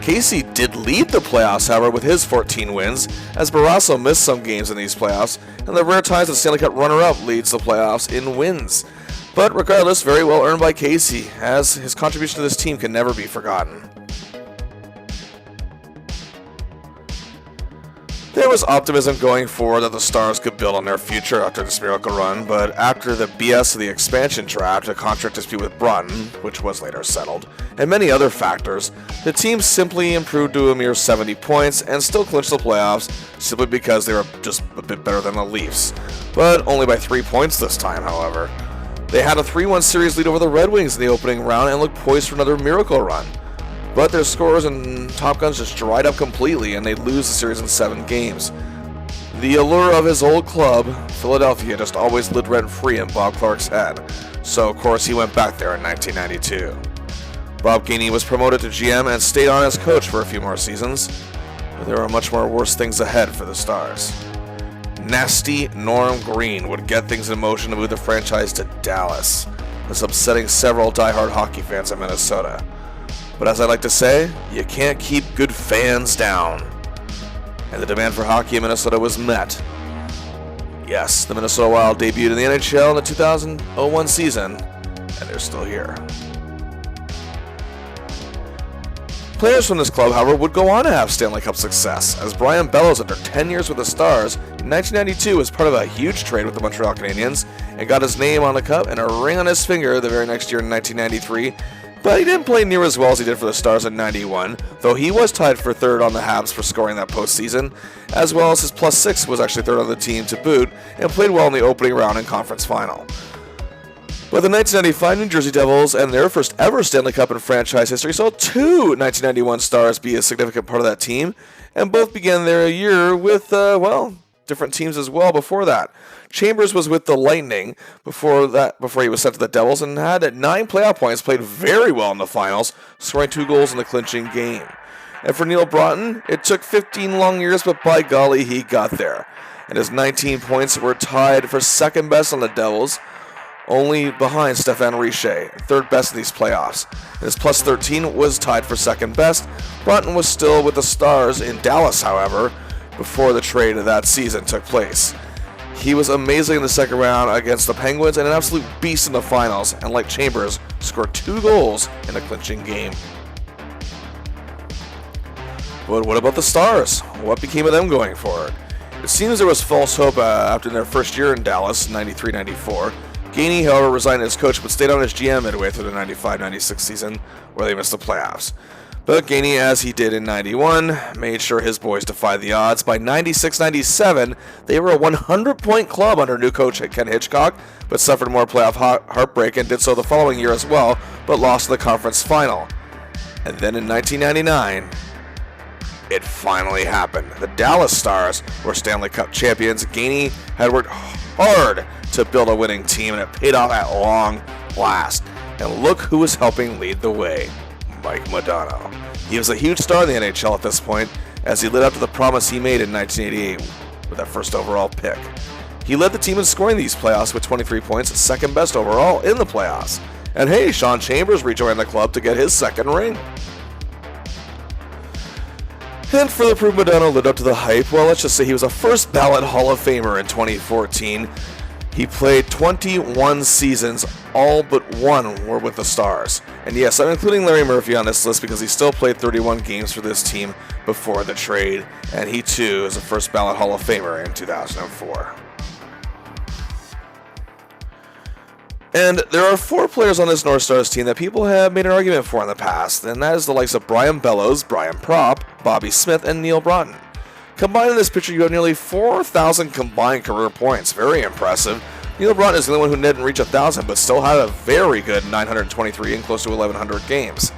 Casey did lead the playoffs, however, with his 14 wins, as Barrasso missed some games in these playoffs, and the rare times that Stanley Cup runner-up leads the playoffs in wins. But regardless, very well earned by Casey, as his contribution to this team can never be forgotten. There was optimism going forward that the Stars could build on their future after this miracle run, but after the BS of the expansion draft, a contract dispute with Broughton, which was later settled, and many other factors, the team simply improved to a mere 70 points and still clinched the playoffs simply because they were just a bit better than the Leafs. But only by 3 points this time, however. They had a 3-1 series lead over the Red Wings in the opening round and looked poised for another miracle run. But their scores and Top Guns just dried up completely, and they'd lose the series in 7 games. The allure of his old club, Philadelphia, just always lived rent-free in Bob Clark's head, so of course he went back there in 1992. Bob Gainey was promoted to GM and stayed on as coach for a few more seasons, but there are much more worse things ahead for the Stars. Nasty Norm Green would get things in motion to move the franchise to Dallas, thus upsetting several diehard hockey fans in Minnesota. But as I like to say, you can't keep good fans down. And the demand for hockey in Minnesota was met. Yes, the Minnesota Wild debuted in the NHL in the 2001 season, and they're still here. Players from this club, however, would go on to have Stanley Cup success, as Brian Bellows, after 10 years with the Stars, in 1992 was part of a huge trade with the Montreal Canadiens, and got his name on the cup and a ring on his finger the very next year in 1993, but he didn't play near as well as he did for the Stars in 91, though he was tied for 3rd on the Habs for scoring that postseason, as well as his +6 was actually 3rd on the team to boot, and played well in the opening round and conference final. But the 1995 New Jersey Devils and their first ever Stanley Cup in franchise history saw 2 1991 Stars be a significant part of that team, and both began their year with, different teams as well before that. Chambers was with the Lightning before he was sent to the Devils, and had 9 playoff points, played very well in the finals, scoring 2 goals in the clinching game. And for Neil Broughton, it took 15 long years, but by golly, he got there. And his 19 points were tied for second best on the Devils, only behind Stéphane Richer, third best in these playoffs. And his plus 13 was tied for second best. Broughton was still with the Stars in Dallas, however, before the trade of that season took place. He was amazing in the second round against the Penguins and an absolute beast in the finals, and like Chambers, scored 2 goals in a clinching game. But what about the Stars? What became of them going forward? It seems there was false hope after their first year in Dallas, 93-94. Gainey, however, resigned as coach but stayed on as GM midway through the 95-96 season, where they missed the playoffs. But Gainey, as he did in 91, made sure his boys defied the odds. By 96-97, they were a 100-point club under new coach Ken Hitchcock, but suffered more playoff heartbreak and did so the following year as well, but lost the conference final. And then in 1999, it finally happened. The Dallas Stars were Stanley Cup champions. Gainey had worked hard to build a winning team, and it paid off at long last. And look who was helping lead the way. Mike Modano. He was a huge star in the NHL at this point, as he lived up to the promise he made in 1988 with that first overall pick. He led the team in scoring these playoffs with 23 points, second best overall in the playoffs. And hey, Sean Chambers rejoined the club to get his second ring. And further proof Modano lived up to the hype. Well, let's just say he was a first ballot Hall of Famer in 2014. He played 21 seasons, all but one were with the Stars. And yes, I'm including Larry Murphy on this list because he still played 31 games for this team before the trade, and he too is a first ballot Hall of Famer in 2004. And there are 4 players on this North Stars team that people have made an argument for in the past, and that is the likes of Brian Bellows, Brian Propp, Bobby Smith, and Neil Broughton. Combined in this picture, you have nearly 4,000 combined career points. Very impressive. Neil Broughton is the only one who didn't reach 1,000, but still had a very good 923 in close to 1,100 games.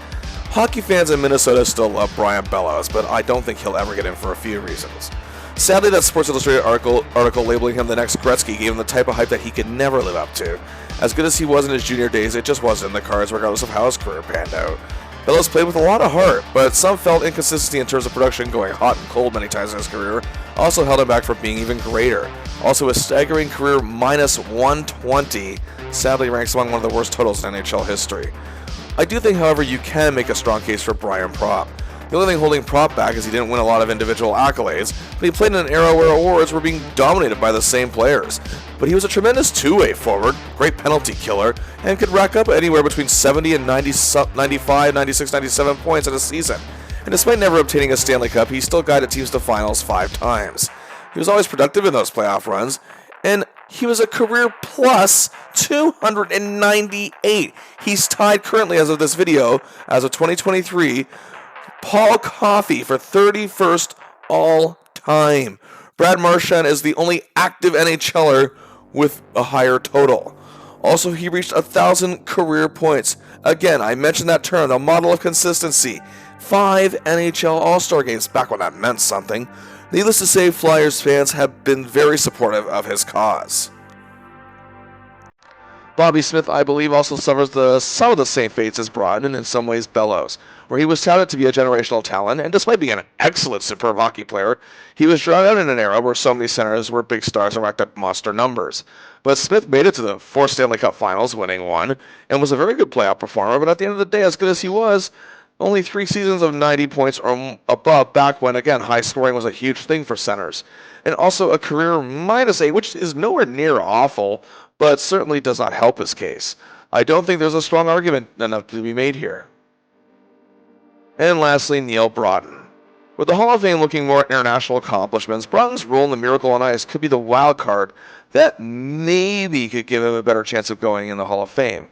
Hockey fans in Minnesota still love Brian Bellows, but I don't think he'll ever get in for a few reasons. Sadly, that Sports Illustrated article labeling him the next Gretzky gave him the type of hype that he could never live up to. As good as he was in his junior days, it just wasn't in the cards regardless of how his career panned out. Bellows played with a lot of heart, but some felt inconsistency in terms of production, going hot and cold many times in his career, also held him back from being even greater. Also, his staggering career minus 120 sadly ranks among one of the worst totals in NHL history. I do think, however, you can make a strong case for Brian Propp. The only thing holding Propp back is he didn't win a lot of individual accolades, but he played in an era where awards were being dominated by the same players. But he was a tremendous two-way forward, great penalty killer, and could rack up anywhere between 70 and 95, 96, 97 points in a season. And despite never obtaining a Stanley Cup, he still guided teams to finals 5 times. He was always productive in those playoff runs, and he was a career plus 298. He's tied currently, as of this video, as of 2023, Paul Coffey for 31st all-time. Brad Marchand is the only active NHLer with a higher total. Also, he reached 1,000 career points. Again, I mentioned that term, the model of consistency. 5 NHL All-Star games, back when that meant something. Needless to say, Flyers fans have been very supportive of his cause. Bobby Smith, I believe, also suffers some of the same fates as Broughton and in some ways Bellows, where he was touted to be a generational talent, and despite being an excellent, superb hockey player, he was drawn out in an era where so many centers were big stars and racked up monster numbers. But Smith made it to the 4 Stanley Cup Finals, winning 1, and was a very good playoff performer, but at the end of the day, as good as he was, only 3 seasons of 90 points or above back when, again, high scoring was a huge thing for centers. And also a career -8, which is nowhere near awful, but certainly does not help his case. I don't think there's a strong argument enough to be made here. And lastly, Neil Broughton. With the Hall of Fame looking more at international accomplishments, Broughton's role in the Miracle on Ice could be the wild card that maybe could give him a better chance of going in the Hall of Fame.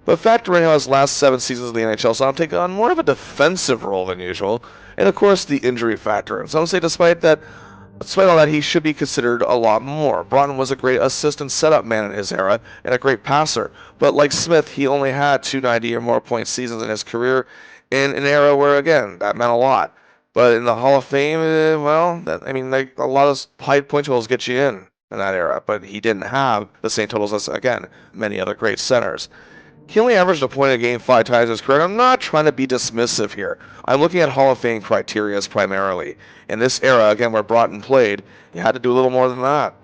But factoring out his last 7 seasons of the NHL saw him take on more of a defensive role than usual, and of course the injury factor. And some say despite all that, he should be considered a lot more. Broughton was a great assist and setup man in his era, and a great passer. But like Smith, he only had 290 or more point seasons in his career in an era where, again, that meant a lot. But in the Hall of Fame, well, like a lot of high point totals get you in that era, but he didn't have the same totals as, again, many other great centers. He only averaged a point a game 5 times in his career. I'm not trying to be dismissive here. I'm looking at Hall of Fame criteria primarily. In this era, again, where Broughton played, you had to do a little more than that.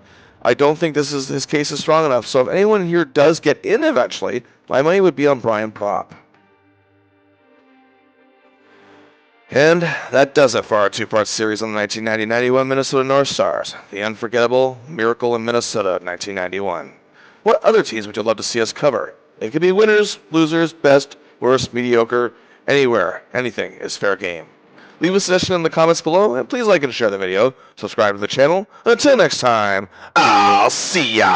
I don't think his case is strong enough. So if anyone here does get in eventually, my money would be on Brian Propp. And that does it for our two-part series on the 1990-91 Minnesota North Stars, the unforgettable Miracle in Minnesota 1991. What other teams would you love to see us cover? It could be winners, losers, best, worst, mediocre, anywhere. Anything is fair game. Leave a suggestion in the comments below, and please like and share the video. Subscribe to the channel. Until next time, I'll see ya!